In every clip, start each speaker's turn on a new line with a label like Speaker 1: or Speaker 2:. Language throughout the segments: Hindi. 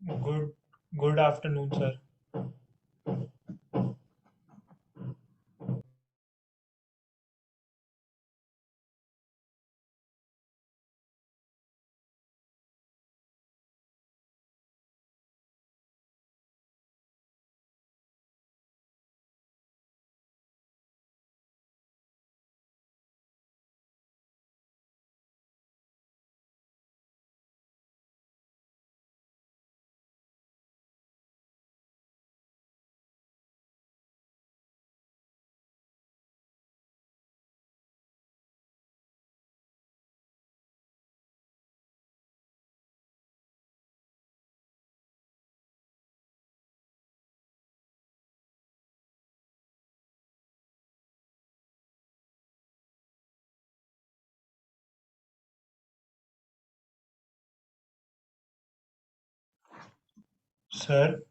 Speaker 1: Good, good afternoon, sir. Sir,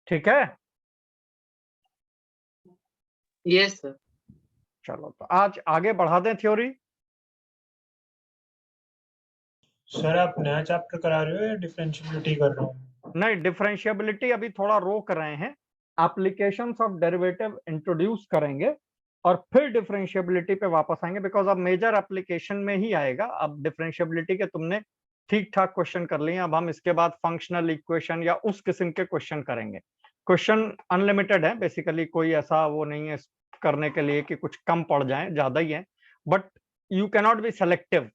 Speaker 2: ठीक है।
Speaker 3: Yes sir.
Speaker 2: चलो तो आज आगे बढ़ा दें थ्योरी।
Speaker 1: सर आप नया चैप्टर करा रहे हो या डिफरेंशियबिलिटी कर रहे हो?
Speaker 2: नहीं, डिफरेंशियबिलिटी अभी थोड़ा रोक रहे हैं, एप्लीकेशंस ऑफ डेरिवेटिव इंट्रोड्यूस करेंगे और फिर डिफरेंशियबिलिटी पे वापस आएंगे, बिकॉज अब मेजर एप्लीकेशन में ही आएगा। अब डिफरेंशियबिलिटी के तुमने ठीक ठाक क्वेश्चन कर लिए, अब हम इसके बाद फंक्शनल इक्वेशन या उस किस्म के क्वेश्चन करेंगे। क्वेश्चन अनलिमिटेड है बेसिकली, कोई ऐसा वो नहीं है करने के लिए कि कुछ कम पड़ जाए, ज्यादा ही है, but you cannot be selective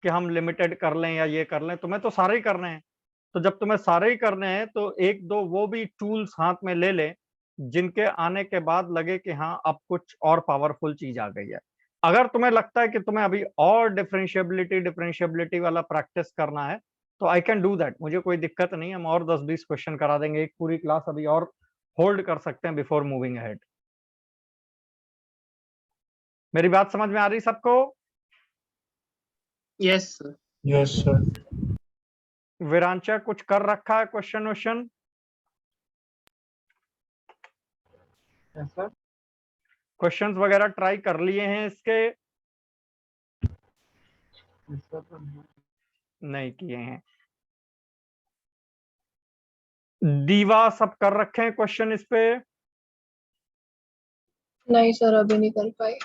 Speaker 2: कि हम लिमिटेड कर लें या ये कर लें, तुम्हें तो सारे ही करने हैं। तो जब तुम्हें सारे ही करने हैं तो एक दो वो भी टूल्स हाथ में ले ले जिनके आने के बाद लगे कि हाँ अब कुछ और पावरफुल चीज आ गई है। अगर तुम्हें लगता है कि तुम्हें अभी और डिफरेंशियबिलिटी वाला प्रैक्टिस करना है तो आई कैन डू दैट, मुझे कोई दिक्कत नहीं है। हम और 10-20 क्वेश्चन करा देंगे, एक पूरी क्लास अभी और होल्ड कर सकते हैं बिफोर मूविंग अहेड। मेरी बात समझ में आ रही सबको?
Speaker 3: Yes sir.
Speaker 1: Yes sir.
Speaker 2: Virancha कुछ कर रखा है क्वेश्चन वोश्चन?
Speaker 3: सर
Speaker 2: क्वेश्चंस वगैरह ट्राई कर लिए हैं इसके? नहीं किए हैं। दीवा सब कर रखे हैं क्वेश्चन इस पे?
Speaker 4: नहीं सर, अभी नहीं कर पाए।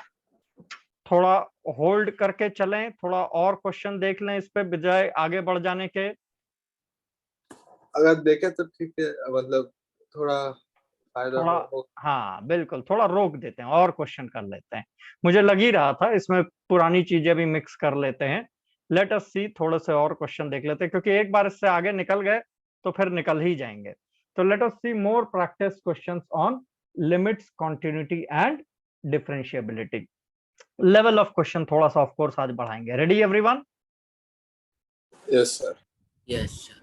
Speaker 2: थोड़ा होल्ड करके चलें, थोड़ा और क्वेश्चन देख लें इस पे बजाय आगे बढ़ जाने के।
Speaker 4: अगर देखें तो ठीक है, मतलब थोड़ा फायदा
Speaker 2: थोड़ा
Speaker 4: हो।
Speaker 2: हाँ बिल्कुल, थोड़ा रोक देते हैं और क्वेश्चन कर लेते हैं। मुझे लग ही रहा था इसमें पुरानी चीजें भी मिक्स कर लेते हैं। लेट अस सी, थोड़े से और क्वेश्चन देख लेते हैं, क्योंकि एक बार इससे आगे निकल गए तो फिर निकल ही जाएंगे। तो let us see more practice questions on limits, continuity and differentiability. Level of question थोड़ा सा ऑफ कोर्स आज बढ़ाएंगे। Ready everyone?
Speaker 4: Yes sir.
Speaker 3: Yes, sir.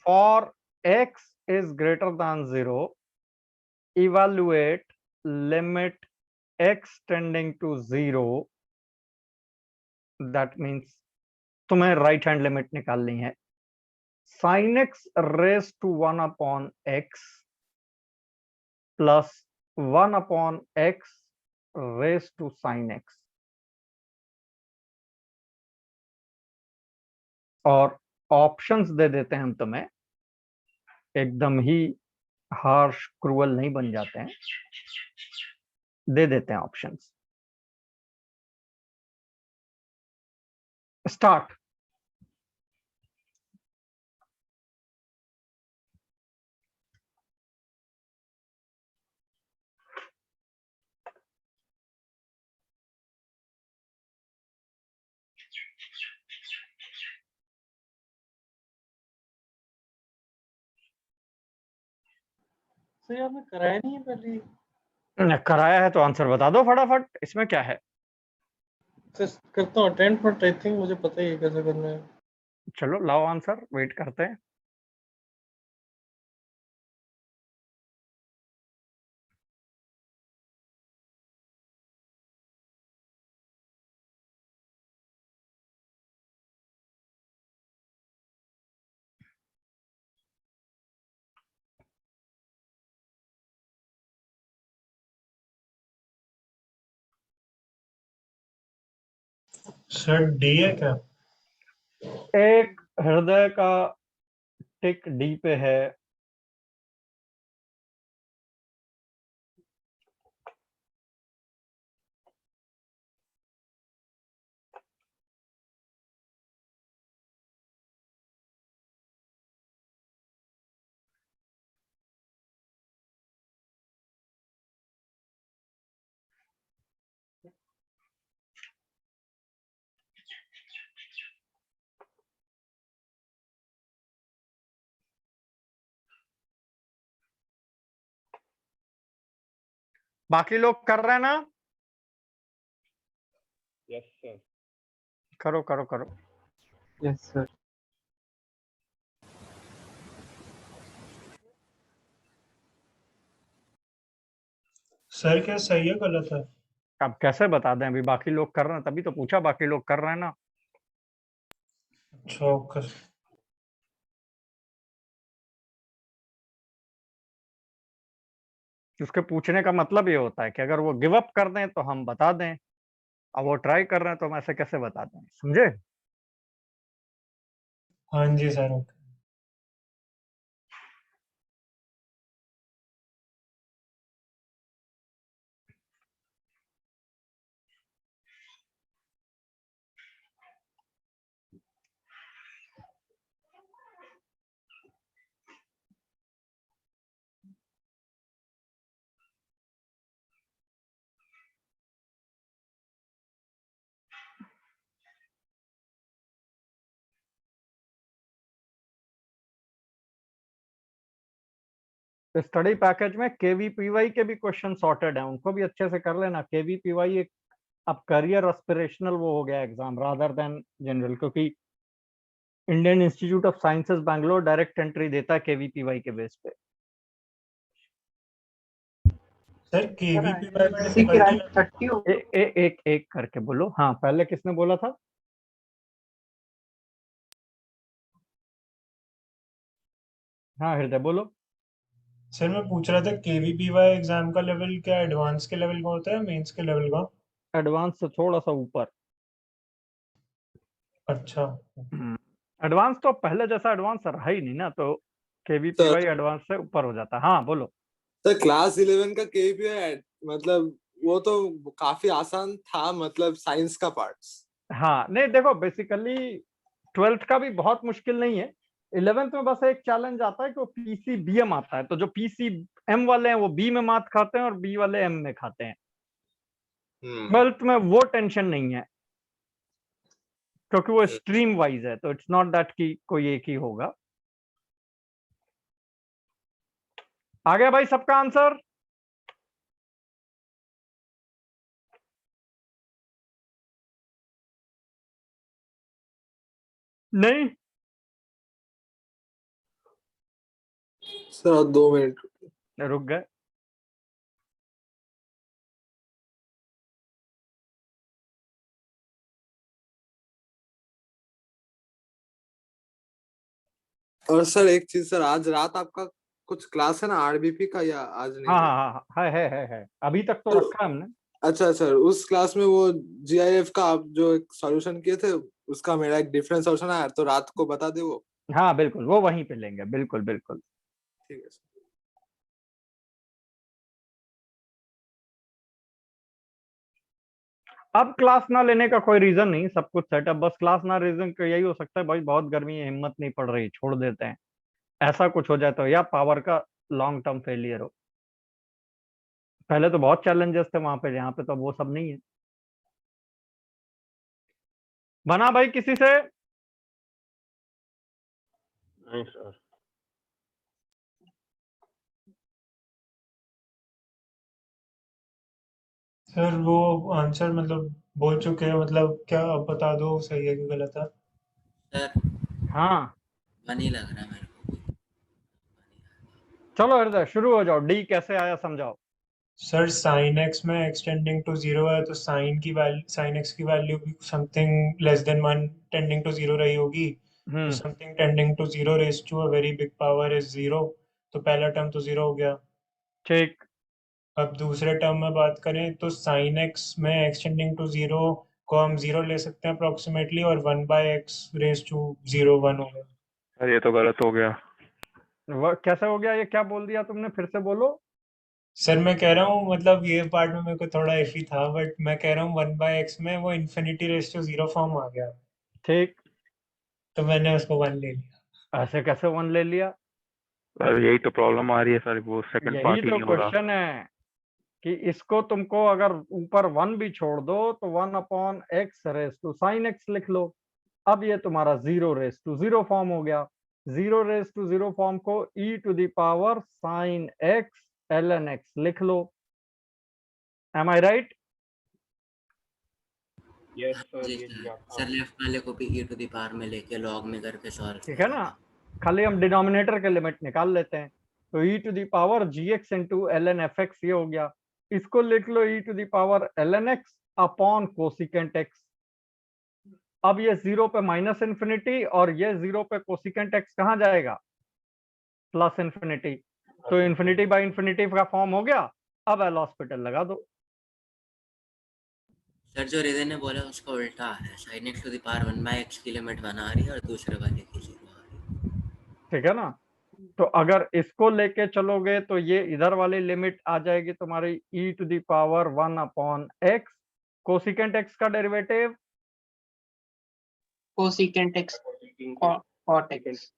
Speaker 2: For x is greater than 0, evaluate limit x tending to 0. That means तुम्हें राइट हैंड लिमिट निकालनी है। sin x raised to 1 upon x plus 1 upon x raised to sin x। और ऑप्शंस दे देते हैं हम तुम्हें, एकदम ही हार्श क्रूअल नहीं बन जाते हैं, दे देते हैं ऑप्शंस। स्टार्ट।
Speaker 5: सर आपने कराया नहीं है पहले?
Speaker 2: कराया है तो आंसर बता दो फटाफट, इसमें क्या है।
Speaker 5: सर करता हूँ अटेम्प्ट, बट आई थिंक मुझे पता ही है कैसे करना है।
Speaker 2: चलो लाओ आंसर, वेट करते हैं।
Speaker 1: सर डी है क्या?
Speaker 2: एक हृदय का टिक डी पे है। बाकी लोग कर रहे हैं ना?
Speaker 4: Yes sir.
Speaker 2: करो करो करो।
Speaker 3: Yes, sir.
Speaker 1: सर क्या सही है गलत है?
Speaker 2: अब कैसे बता दें, अभी बाकी लोग कर रहे हैं तभी तो पूछा, बाकी लोग कर रहे हैं ना।
Speaker 1: चौकस।
Speaker 2: उसके पूछने का मतलब ये होता है कि अगर वो गिव अप कर दें तो हम बता दें, अब वो ट्राई कर रहे हैं तो हम ऐसे कैसे बता दें, समझे?
Speaker 1: हाँ जी सर, ओके।
Speaker 2: स्टडी पैकेज में केवीपीवाई के भी क्वेश्चन सॉर्टेड हैं, उनको भी अच्छे से कर लेना। केवीपीवाई एक अब करियर एस्पिरेशनल वो हो गया एग्जाम रादर देन जनरल, क्योंकि Indian institute of sciences Bangalore direct entry देता है केवीपीवाई के बेस पे।
Speaker 1: सर केवीपीवाई में
Speaker 3: सी की रैंक
Speaker 1: डिफिकल्टी
Speaker 3: 30 हो।
Speaker 2: एक एक करके बोलो। हाँ पहले किसने बोला था? हाँ हृदय बोलो।
Speaker 1: सर मैं पूछ रहा था केवीपीवाई एग्जाम का लेवल क्या एडवांस के लेवल का होता है, मेंस के लेवल का?
Speaker 2: एडवांस से थोड़ा सा ऊपर।
Speaker 1: अच्छा।
Speaker 2: एडवांस तो पहले जैसा एडवांस रहा ही नहीं ना, तो केवीपीवाई एडवांस से ऊपर हो जाता है। हाँ बोलो।
Speaker 4: सर क्लास 11 का केवीपीआई मतलब वो तो काफी आसान था, मतलब साइंस का पार्ट्स।
Speaker 2: हाँ नहीं देखो बेसिकली 12th का भी बहुत मुश्किल नहीं है। 11th में बस एक चैलेंज आता है कि वो पीसीबीएम आता है, तो जो पीसीएम वाले हैं वो बी में मात खाते हैं और बी वाले एम में खाते हैं। 12th में वो टेंशन नहीं है क्योंकि वो स्ट्रीम वाइज है, तो इट्स नॉट दैट कि कोई एक ही होगा। आ गया भाई सबका आंसर? नहीं?
Speaker 4: Sir 2 minute.
Speaker 2: रुक गए।
Speaker 4: और सर एक चीज सर, आज रात आपका कुछ क्लास है ना आरबीपी का, या आज नहीं
Speaker 2: हाँ
Speaker 4: है?
Speaker 2: हाँ हाँ है अभी तक तो
Speaker 4: तो
Speaker 2: रखा है हमने।
Speaker 4: अच्छा सर, उस क्लास में वो जीआईएफ का आप जो एक सॉल्यूशन किए थे, उसका मेरा एक डिफरेंट सॉल्यूशन आया, तो रात को बता दे वो।
Speaker 2: हाँ बिल्कुल, वो वहीं पे लेंगे, बिल्कुल बिल्कुल।
Speaker 4: ठीक है सर।
Speaker 2: अब क्लास ना लेने का कोई रीजन नहीं, सब कुछ सेटअप, बस क्लास ना रीजन का यही हो सकता है भाई बहुत गर्मी है, हिम्मत नहीं पड़ रही, छोड़ देते हैं, ऐसा कुछ हो जाए तो, या पावर का लॉन्ग टर्म फेलियर हो। पहले तो बहुत चैलेंजेस थे वहां पे, यहाँ पे तो वो सब नहीं है। बना भाई किसी से?
Speaker 6: नहीं सर।
Speaker 1: सर वो आंसर मतलब बोल चुके हैं, मतलब क्या अब बता दो सही है कि गलत है?
Speaker 3: सर
Speaker 2: हाँ
Speaker 3: फनी लग रहा है मेरे को।
Speaker 2: चलो हृदय शुरू हो जाओ, डी कैसे आया समझाओ।
Speaker 1: सर साइन एक्स में एक्सटेंडिंग टू जीरो है, तो साइन एक्स की वैल्यू भी something less than one tending to zero रही होगी। तो
Speaker 2: hmm
Speaker 1: something tending to zero raise to a very big power is zero. तो पहला टर्म तो जीरो हो गया।
Speaker 2: ठीक।
Speaker 1: अब दूसरे टर्म में बात करें तो साइन एक्स में एक्सटेंडिंग टू जीरो को हम जीरो ले सकते हैं अप्रोक्सीमेटली, और one by x raise to zero one होगा।
Speaker 6: सर ये तो गलत हो गया।
Speaker 2: कैसे हो गया? ये क्या बोल दिया तुमने, फिर से बोलो।
Speaker 1: सर मैं कह रहा हूँ मतलब ये पार्ट में मेरे को थोड़ा इफी था, बट मैं कह रहा हूँ वन बाय एक्स में वो infinity raise to zero form आ गया,
Speaker 2: ठीक।
Speaker 1: तो मैंने उसको वन ले लिया।
Speaker 2: ऐसे कैसे वन ले लिया?
Speaker 6: सर यही तो प्रॉब्लम आ रही है सर, वो सेकंड
Speaker 2: यही
Speaker 6: पार्ट ही
Speaker 2: तो
Speaker 6: नहीं हो रहा।
Speaker 2: क्वेश्चन है कि इसको तुमको अगर ऊपर वन भी छोड़ दो तो one upon x raise to sine x लिख लो। अब ये तुम्हारा zero raise to zero form हो गया। Zero raise to zero form को e to the power sine x l n x लिख लो। Am I right?
Speaker 6: Yes sir,
Speaker 3: जी
Speaker 6: ये
Speaker 3: सर,
Speaker 6: दिया था।
Speaker 3: सर लेफ्ट वाले को भी ई टू द पावर में लेके लॉग में करके सॉल्व
Speaker 2: ठीक है ना, खाली हम डिनोमिनेटर के लिमिट निकाल लेते हैं। तो e to the power g x into l n f x ये हो गया। इसको लिख लो e to the power l n x upon cosecant x. अब ये जीरो पे माइनस इन्फिनिटी और ये जीरो पे कोसिकेंट एक्स कहाँ जाएगा? Plus infinity. तो इन्फिनिटी बाय इन्फिनिटी का फॉर्म हो गया। अब एल हॉस्पिटल लगा दो।
Speaker 3: सर जो रिदे ने बोला उसका उल्टा है, sine x to the power one by x की लिमिट बना रही है और दूसरे वाले की जीरो आ रही है।
Speaker 2: ठीक है ना, तो अगर इसको लेके चलोगे तो ये इधर वाली लिमिट आ जाएगी तुम्हारी e to the power one upon x, cosecant x का derivative
Speaker 7: cosecant x cot x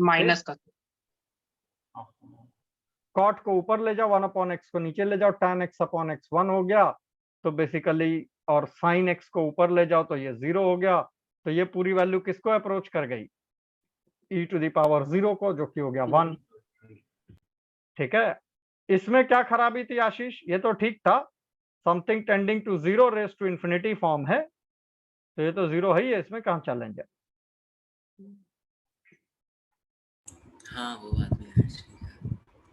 Speaker 7: minus का
Speaker 2: कॉट को ऊपर ले जाओ, वन अपॉन एक्स को नीचे ले जाओ, tan x upon x one हो गया। तो बेसिकली और साइन एक्स को ऊपर ले जाओ तो ये जीरो हो गया। तो ये पूरी वैल्यू किसको अप्रोच कर गई? ई टू द पावर जीरो को, जो कि हो गया वन। ठीक है, इसमें क्या खराबी थी आशीष? ये तो ठीक था, something tending to zero raise to infinity form है, तो ये तो जीरो है ही है, इसमें कहाँ चैलेंज है?
Speaker 3: हाँ वो बात भी है, ठीक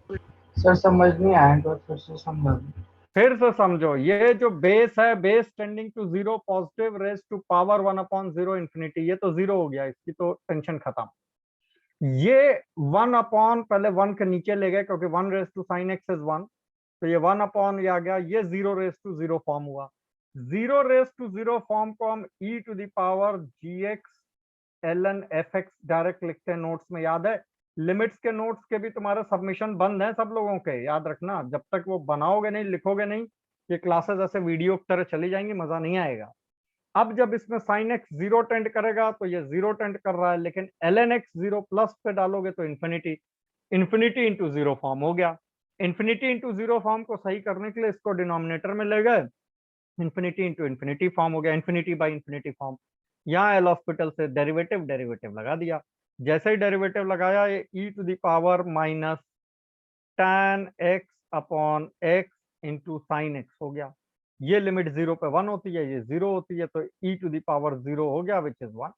Speaker 3: है।
Speaker 7: सर समझ नहीं आया तो फिर से समझा दो।
Speaker 2: फिर से समझो, ये जो बेस है, base tending to zero positive raise to power one upon zero infinity, ये तो जीरो हो गया, इसकी तो टेंशन खत्म। ये वन अपॉन पहले वन के नीचे ले गए क्योंकि one raise to sine x is one, तो ये वन अपॉन ये आ गया, ये zero raise to zero form हुआ। Zero raise to zero form को हम e to the power g x l n f x direct लिखते हैं, नोट्स में याद है। लिमिट्स के नोट्स के भी तुम्हारे सबमिशन बंद हैं सब लोगों के, याद रखना, जब तक वो बनाओगे नहीं, लिखोगे नहीं, ये क्लासेस ऐसे वीडियो की तरह चली जाएंगी, मजा नहीं आएगा। अब जब इसमें साइन एक्स 0 टेंड करेगा तो ये 0 टेंड कर रहा है, लेकिन ln x 0 प्लस पे डालोगे तो इन्फिनिटी, इन्फिनिटी इंटू 0 फॉर्म हो गया। इन्फिनिटी इंटू 0 फॉर्म को सही करने के लिए इसको डिनोमिनेटर में ले गए, इन्फिनिटी इंटू इन्फिनिटी फॉर्म हो गया, इन्फिनिटी बाई इन्फिनिटी फॉर्म। यहाँ एल हॉस्पिटल से डेरिवेटिव डेरिवेटिव लगा दिया। जैसे ही डेरिवेटिव लगाया, ये e to the power minus tan x upon x into sine x हो गया। ये लिमिट 0 पे 1 होती है, ये 0 होती है, तो e टू द पावर 0 हो गया, विच इज 1।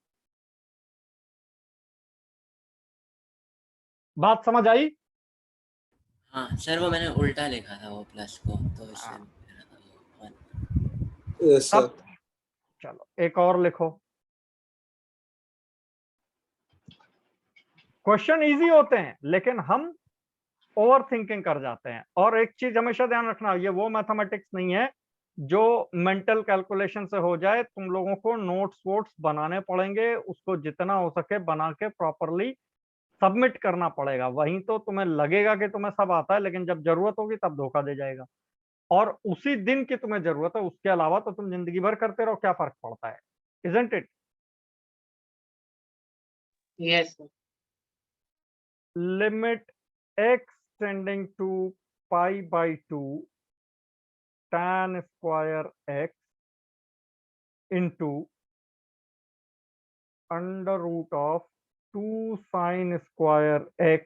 Speaker 2: बात समझ आई?
Speaker 3: हाँ सर, वो मैंने उल्टा लिखा था वो प्लस को, तो इससे
Speaker 2: हाँ।
Speaker 3: मेरा था वो 1।
Speaker 4: Yes sir.
Speaker 2: अब चलो एक और लिखो। क्वेश्चन इजी होते हैं लेकिन हम ओवर थिंकिंग कर जाते हैं। और एक चीज हमेशा ध्यान रखना, ये वो मैथमेटिक्स नहीं है जो मेंटल कैलकुलेशन से हो जाए। तुम लोगों को नोट्स वोट्स बनाने पड़ेंगे, उसको जितना हो सके बना के प्रॉपरली सबमिट करना पड़ेगा। वहीं तो तुम्हें लगेगा कि तुम्हें सब आता है, लेकिन जब जरूरत होगी तब धोखा दे जाएगा। और उसी दिन की तुम्हें जरूरत है, उसके अलावा तो तुम जिंदगी भर करते रहो, क्या फर्क पड़ता है? Isn't it?
Speaker 7: Yes, sir.
Speaker 2: Limit x tending to pi by 2 tan square x into under root of 2 sine square x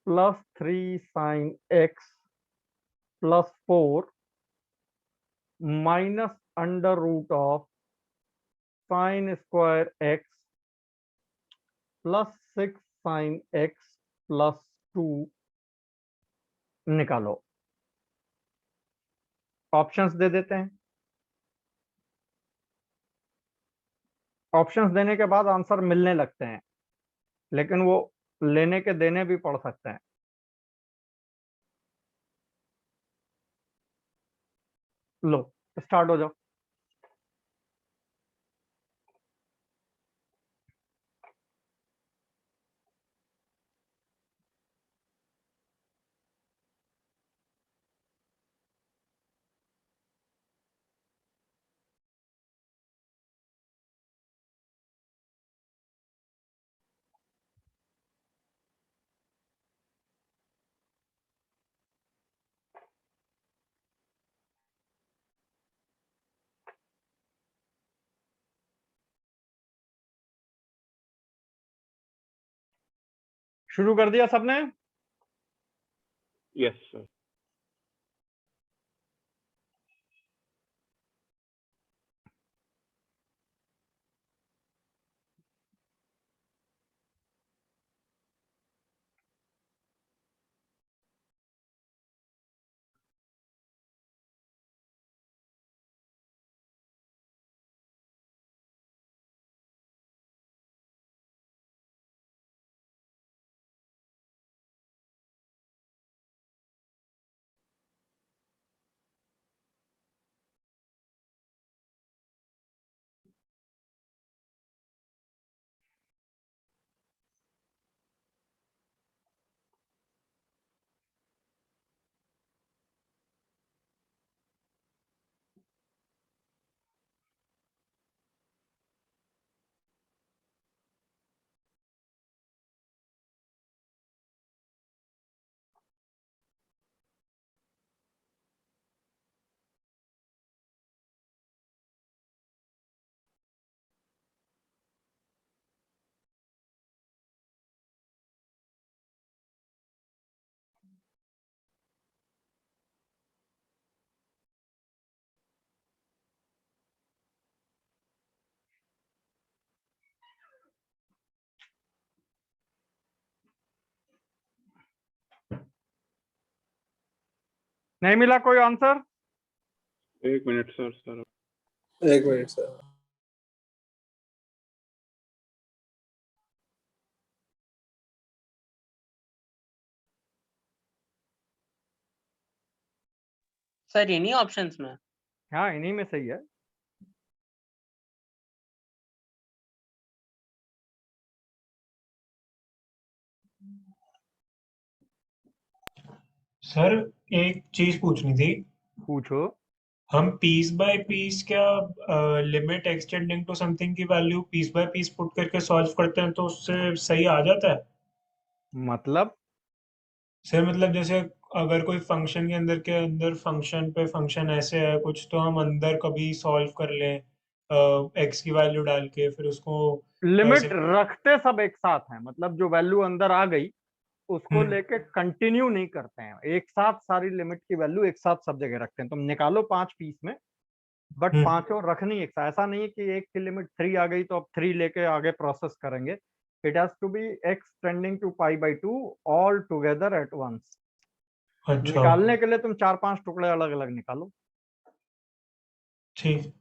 Speaker 2: plus 3 sine x plus 4 minus under root of sine square x plus 6 sine x plus 2 निकालो। ऑप्शंस दे देते हैं। ऑप्शंस देने के बाद आंसर मिलने लगते हैं, लेकिन वो लेने के देने भी पड़ सकते हैं। लो स्टार्ट हो जाओ। शुरू कर दिया सबने?
Speaker 6: Yes sir.
Speaker 2: नहीं मिला कोई आंसर?
Speaker 6: एक मिनट सर।
Speaker 4: एक मिनट सर।
Speaker 7: सर इन्हीं ऑप्शंस में?
Speaker 2: हाँ इन्हीं में सही है।
Speaker 1: सर एक चीज पूछनी थी।
Speaker 2: पूछो।
Speaker 1: हम पीस बाय पीस क्या लिमिट एक्सटेंडिंग टू समथिंग की value piece by piece put करके सॉल्व करते हैं तो उससे सही आ जाता है?
Speaker 2: मतलब
Speaker 1: सर मतलब जैसे अगर कोई फंक्शन के अंदर फंक्शन पे फंक्शन ऐसे है कुछ तो हम अंदर कभी सॉल्व कर लें एक्स की वैल्यू डाल के फिर उसको
Speaker 2: लिमिट
Speaker 1: ऐसे।
Speaker 2: रखते सब एक साथ हैं, मतलब जो वैल्यू अंदर आ गई उसको
Speaker 1: हम्म।
Speaker 2: लेके कंटिन्यू नहीं करते हैं, एक साथ सारी लिमिट की वैल्यू एक साथ सब जगह रखते हैं। तुम निकालो 5 पीस में, बट
Speaker 1: हम्म।
Speaker 2: पांचों रखनी एक साथ। ऐसा नहीं है कि एक की लिमिट 3 आ गई तो अब 3 लेके आगे प्रोसेस करेंगे। It has to be x tending to π/2 all together at once.
Speaker 1: अच्छा।
Speaker 2: निकालने के लिए तुम 4-5 टुकड़े अलग अलग निकालो।
Speaker 1: ठीक।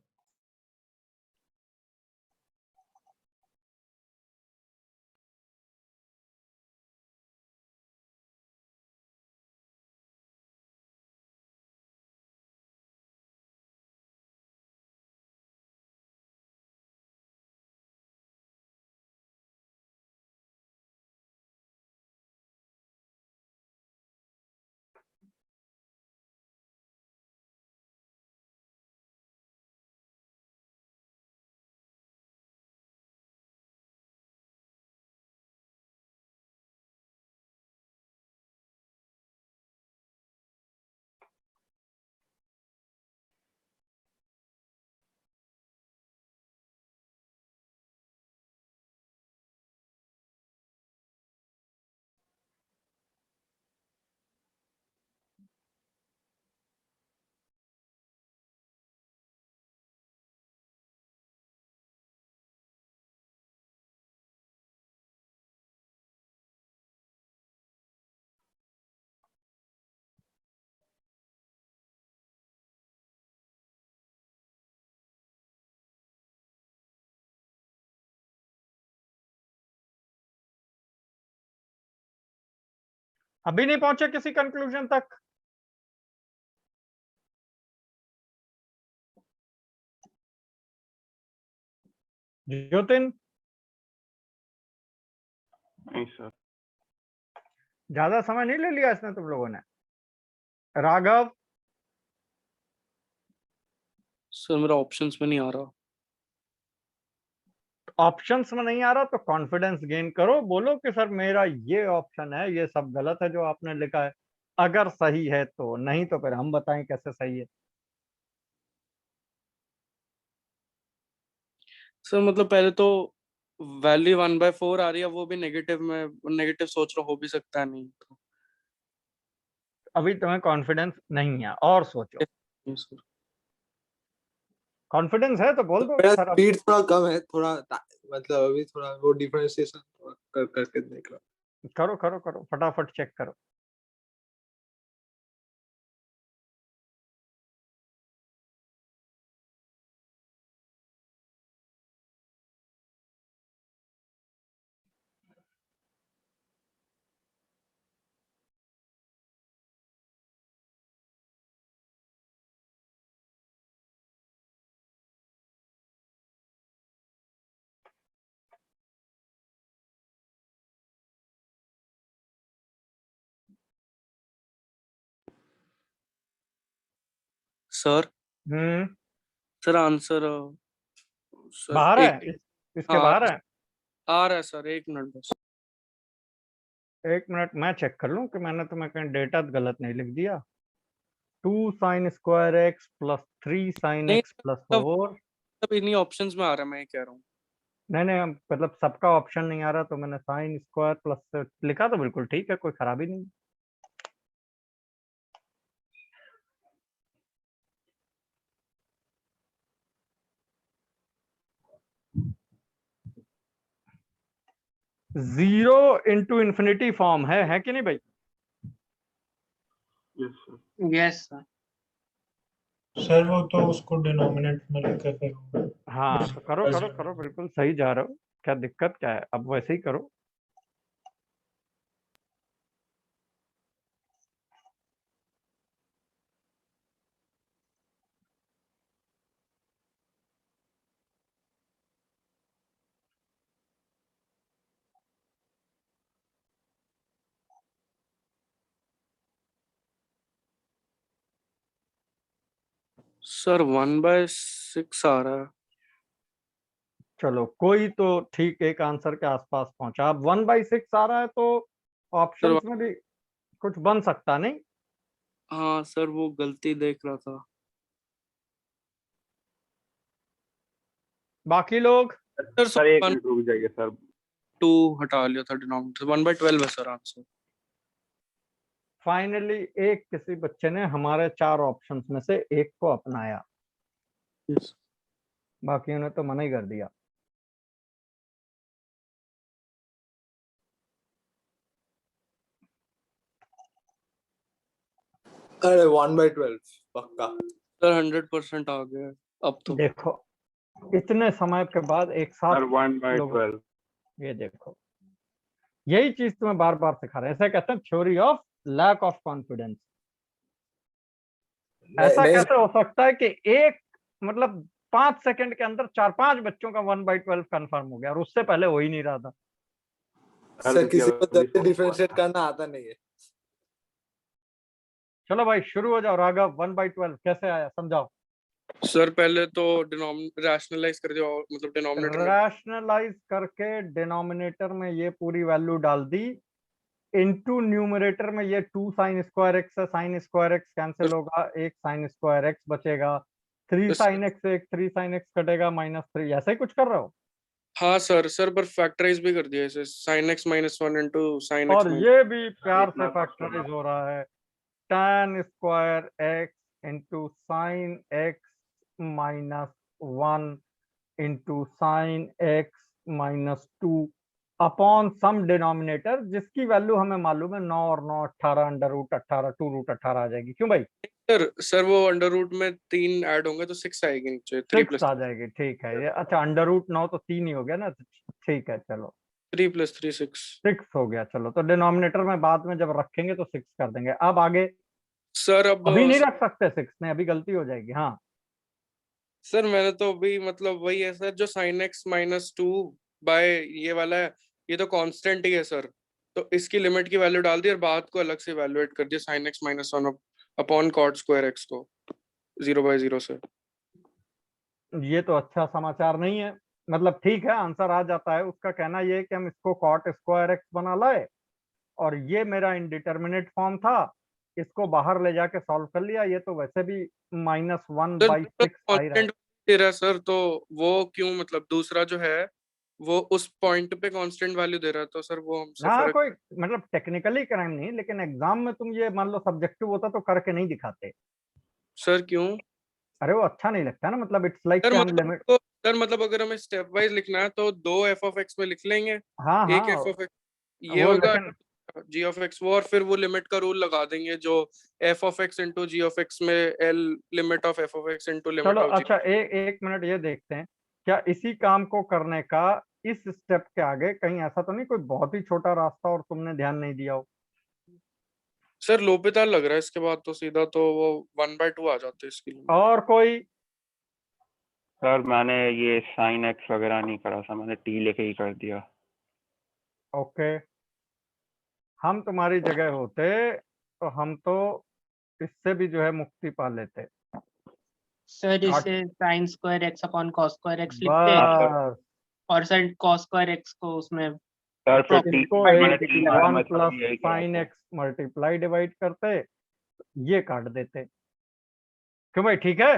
Speaker 2: अभी नहीं पहुंचे किसी कंक्लूजन तक? ज्योतिन,
Speaker 6: नहीं सर।
Speaker 2: ज्यादा समय नहीं ले लिया इसने तुम लोगों ने? राघव,
Speaker 8: सर मेरा ऑप्शंस में नहीं आ रहा।
Speaker 2: ऑप्शंस में नहीं आ रहा तो कॉन्फिडेंस गेन करो, बोलो कि सर मेरा ये ऑप्शन है, ये सब गलत है जो आपने लिखा है। अगर सही है तो, नहीं तो फिर हम बताएं कैसे सही है।
Speaker 8: सर मतलब पहले तो वैल्यू 1/4 आ रही है, वो भी नेगेटिव में, नेगेटिव सोच रहा हो भी सकता है, नहीं तो
Speaker 2: अभी तुम्हें कॉन्फिडेंस नहीं है और सोचो।
Speaker 8: नहीं सर।
Speaker 2: कॉन्फिडेंस है तो बोल दो
Speaker 4: मेरा
Speaker 2: सर अब।
Speaker 4: स्पीड थोड़ा कम है, थोड़ा मतलब अभी थोड़ा वो डिफरेंशिएशन कर करके देख रहा
Speaker 2: करो करो करो, फटाफट चेक करो।
Speaker 8: सर
Speaker 2: हम्म।
Speaker 8: सर आंसर सर
Speaker 2: बाहर
Speaker 8: एक
Speaker 2: है इसके
Speaker 8: हाँ
Speaker 2: बाहर है।
Speaker 8: आ रहा है सर, 1 मिनट बस।
Speaker 2: 1 मिनट मैं चेक कर लूं कि मैंने तुम्हें कहीं डेटा गलत नहीं लिख दिया। 2 sin² x प्लस 3 sin
Speaker 8: नहीं
Speaker 2: x प्लस
Speaker 8: सब
Speaker 2: 4।
Speaker 8: सब इन्हीं ऑप्शंस में आ रहा है, मैं ये कह रहा हूँ।
Speaker 2: नहीं नहीं, मतलब सबका ऑप्शन नहीं आ रहा तो मैंने sin² प्लस लिखा तो बिल्कुल ठीक है, कोई खराबी नहीं। जीरो इंटू इन्फिनिटी फॉर्म है कि नहीं भाई?
Speaker 6: Yes sir.
Speaker 7: Yes sir.
Speaker 1: Sir वो तो उसको डिनोमिनेट में लेकर फिर
Speaker 2: हाँ तो करो करो
Speaker 1: उसका
Speaker 2: करो, बिल्कुल सही जा रहे हो। क्या दिक्कत क्या है, अब वैसे ही करो।
Speaker 8: सर 1/6 आ रहा है।
Speaker 2: चलो कोई तो ठीक एक आंसर के आसपास पहुंचा। अब 1/6 आ रहा है तो ऑप्शंस में भी कुछ बन सकता नहीं।
Speaker 8: हाँ सर, वो गलती देख रहा था।
Speaker 2: बाकी लोग
Speaker 8: सर
Speaker 6: सर एक
Speaker 8: 1
Speaker 6: मिनट रुक जाइए सर।
Speaker 8: 2 हटा लिया था डिनोमिनेटर, 1/12 है सर आंसर।
Speaker 2: फाइनली एक किसी बच्चे ने हमारे 4 ऑप्शंस में से एक को अपनाया,
Speaker 8: यस।
Speaker 2: बाकियों ने तो मना ही कर दिया।
Speaker 4: अरे 1/12 पक्का।
Speaker 8: सर 100% आ गया है अब तो।
Speaker 2: देखो इतने समय के बाद एक साथ
Speaker 6: सर 1/12।
Speaker 2: ये देखो, यही चीज तुम्हें बार बार सिखा रहे हैं। ऐसे कहते हैं theory of lack of confidence. ऐसा
Speaker 4: नहीं
Speaker 2: कैसे हो सकता है कि एक मतलब 5 सेकंड के अंदर 4-5 बच्चों का 1/12 कंफर्म हो गया और उससे पहले हो ही नहीं रहा था।
Speaker 4: सर किसी को जल्दी डिफरेंशिएट करना आता नहीं है।
Speaker 2: चलो भाई शुरू हो जाओ। राघव 1/12 कैसे आया समझाओ।
Speaker 8: सर पहले तो रैशनलाइज कर दिया, मतलब डिनोमिनेटर में।
Speaker 2: रैशनलाइज करके डिनोमिनेटर में ये पूरी वैल्यू डाल दी, इनटू न्यूमरेटर में ये 2 sin स्क्वायर एक्स है, sin स्क्वायर एक्स कैंसिल होगा, एक sin स्क्वायर एक्स बचेगा, 3 sin x एक 3 sin x कटेगा, -3। ऐसा ही कुछ कर रहे हो।
Speaker 8: हाँ सर पर फैक्टराइज भी कर दिया इसे, sin x -1 into sin x
Speaker 2: और ये भी प्यार से फैक्टराइज हो रहा है, tan square x into sine x -1 into sine x -2 upon some denominator जिसकी वैल्यू हमें मालूम है 9 और 9 18 √18 2√18 आ जाएगी। क्यों भाई?
Speaker 8: सर वो अंडर रूट में 3 ऐड होंगे तो 6 आएगी नीचे, 3
Speaker 2: 6 आ जाएगी। ठीक है ये, अच्छा अंडर रूट 9 तो 3 ही हो गया ना। ठीक है चलो
Speaker 8: 3 + 3 6।
Speaker 2: 6 हो गया। चलो तो डिनोमिनेटर में बाद में जब रखेंगे तो 6 कर देंगे। अब आगे
Speaker 8: सर अब
Speaker 2: अभी नहीं रख सकते 6 ने, अभी गलती हो जाएगी। हाँ
Speaker 8: सर मैंने तो अभी मतलब वही है सर, जो sin x -2 बाय ये वाला है, ये तो कांस्टेंट ही है सर, तो इसकी लिमिट की वैल्यू डाल दी और बाद को अलग से इवैल्यूएट कर दिया sin x -1 upon cot square x को 0/0 से।
Speaker 2: ये तो अच्छा समाचार नहीं है। मतलब ठीक है आंसर आ जाता है, उसका कहना ये है कि हम इसको कॉट स्क्वायर एक्स बना लाए और ये मेरा इंडिटरमिनेट फॉर्म था, इसको बाहर ले जाके सॉल्व कर लिया। ये तो वैसे भी -1/6 आ ही रहा है।
Speaker 8: कांस्टेंट दे रहा है सर, तो वो क्यों, मतलब दूसरा जो है वो उस पॉइंट पे कांस्टेंट वैल्यू दे रहा है, तो सर वो हमसे
Speaker 2: हाँ
Speaker 8: फर्क।
Speaker 2: कोई मतलब टेक्निकली क्राइम नहीं, लेकिन एग्जाम में तुम ये मान लो सब्जेक्टिव होता तो करके नहीं दिखाते।
Speaker 8: सर क्यों?
Speaker 2: अरे वो अच्छा नहीं लगता ना, मतलब इट्स लाइक कि हम लिमिट।
Speaker 8: सर मतलब अगर हमें स्टेप वाइज लिखना है तो 2 f(x) में लिख लेंगे,
Speaker 2: हाँ
Speaker 8: एक
Speaker 2: हाँ
Speaker 8: f(x) ये
Speaker 2: वो
Speaker 8: होगा,
Speaker 2: लेकिन
Speaker 8: g(x) वो, और फिर वो लिमिट का रूल लगा देंगे जो f(x) इंटू g(x) में l limit of f(x) into limit
Speaker 2: चलो
Speaker 8: ऑफ g।
Speaker 2: अच्छा एक मिनट ये देखते हैं क्या इसी काम को करने का इस स्टेप के आगे कहीं ऐसा तो नहीं कोई बहुत ही छोटा रास्ता और तुमने ध्यान नहीं दिया हो।
Speaker 8: सर लोपिताल लग रहा है, इसके बाद तो सीधा तो वो 1/2 आ जाते हैं इसकी लिमिट।
Speaker 2: और कोई?
Speaker 6: सर मैंने ये sin x वगैरह नहीं करा था, मैंने t लेके ही कर दिया।
Speaker 2: ओके हम तुम्हारी जगह होते तो हम तो इससे भी जो है मुक्ति पा लेते।
Speaker 7: सर
Speaker 2: आठ
Speaker 7: इसे sin square x upon cos square x लिखते हैं,
Speaker 6: हाँ सर।
Speaker 2: बस
Speaker 7: और सर cos स्क्वायर x को उसमें
Speaker 6: सर फिर t
Speaker 2: इसको
Speaker 6: मैंने
Speaker 2: एक
Speaker 6: t मारा,
Speaker 2: 1
Speaker 6: मैं
Speaker 2: प्लस
Speaker 6: तभी यही करा
Speaker 2: साइन
Speaker 6: था।
Speaker 2: एक्स मल्टीप्लाई डिवाइड करते, ये काट देते। क्यों भाई ठीक है?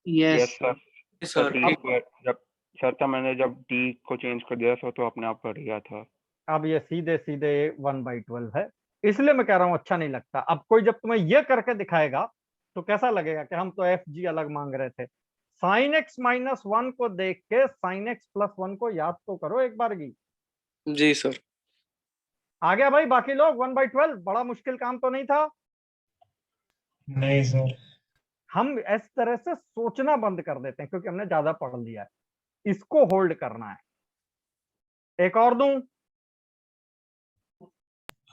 Speaker 7: Yes
Speaker 6: yes sir. Sir
Speaker 8: sir
Speaker 6: t square जब सर था, मैंने जब t को चेंज कर दिया था तो अपने आप कर गया था।
Speaker 2: अब ये सीधे सीधे 1/12 है, इसलिए मैं कह रहा हूं अच्छा नहीं लगता। अब कोई जब तुम्हें ये करके दिखाएगा तो कैसा लगेगा कि हम तो एफ जी अलग मांग रहे थे। साइन एक्स -1 को देख के साइन एक्स +1 को याद तो करो एक बार की।
Speaker 8: जी सर।
Speaker 2: आ गया भाई बाकी लोग 1/12 बड़ा मुश्किल काम तो नहीं था।
Speaker 1: नहीं सर।
Speaker 2: हम इस तरह से सोचना बंद कर देते हैं क्योंकि हमने ज्यादा पढ़ लिया है, इसको होल्ड करना है। एक और दूं?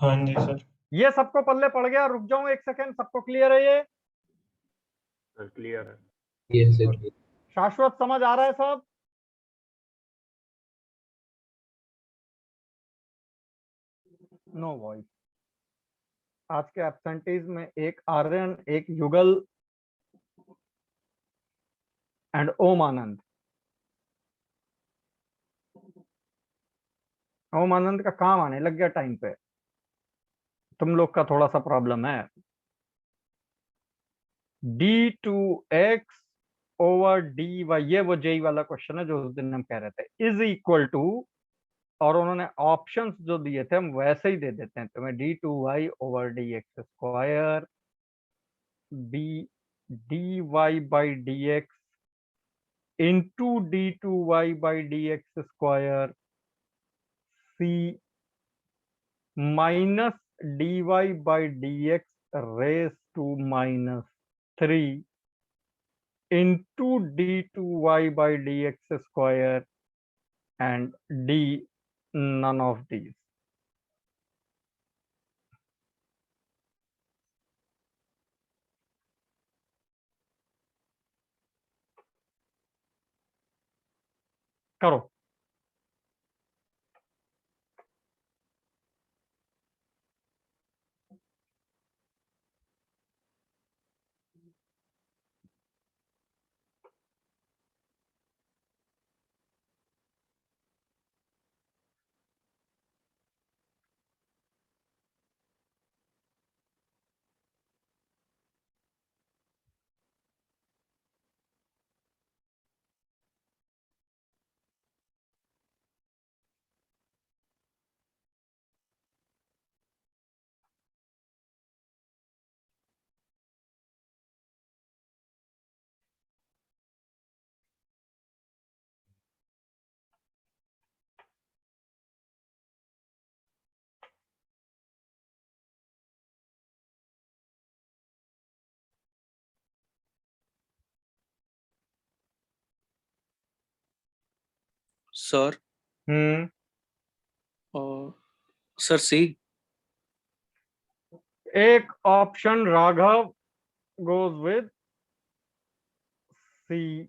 Speaker 1: हाँ जी सर।
Speaker 2: ये सबको पल्ले पड़ गया? रुक जाऊं एक सेकंड, सबको क्लियर है ये?
Speaker 6: सर क्लियर है।
Speaker 2: शाश्वत समझ आ रहा है सब? No voice. आज के एब्सेंटीज में एक आर्यन, एक युगल एंड ओम आनंद। ओम आनंद का काम आने लग गया टाइम पे, तुम लोग का थोड़ा सा प्रॉब्लम है। d2x ओवर dy, ये वो जेई वाला क्वेश्चन है जो उस दिन हम कह रहे थे, इज इक्वल टू, और उन्होंने ऑप्शंस जो दिए थे हम वैसे ही दे देते हैं तुम्हें, d2y over dx square, b dy by dx into d2y by dx square, c minus dy by dx raise to -3 into d2y by dx square, and d none of these. करो।
Speaker 8: सर सर सी।
Speaker 2: एक option Raghav goes with C.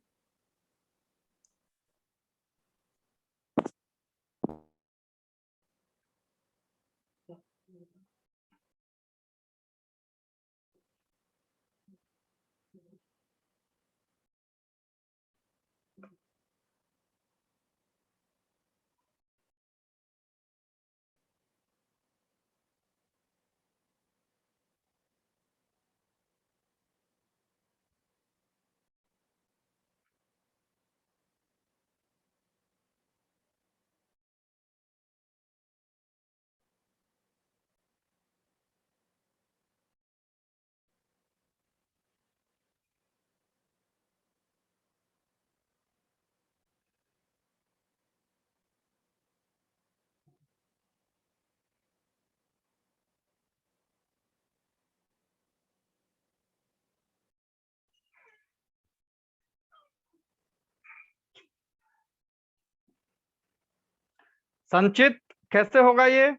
Speaker 2: संचित कैसे होगा ये?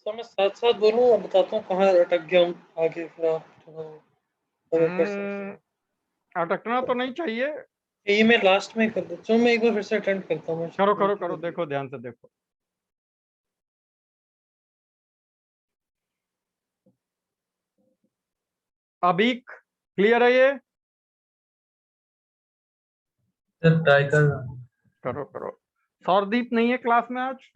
Speaker 5: सर मैं साथ साथ बोलूं और बताता हूँ कहाँ अटक गया हूँ आगे, फिर आप थोड़ा अगर कर सकते हैं।
Speaker 2: अटकना तो नहीं चाहिए।
Speaker 5: ये मैं लास्ट में कर देता हूँ, मैं एक बार फिर से अटेंड करता हूँ।
Speaker 2: करो करो करो, देखो ध्यान से देखो। अभी क्लियर है ये?
Speaker 5: ट्राई कर रहा हूँ।
Speaker 2: करो करो। सौरदीप नहीं है क्लास में आज?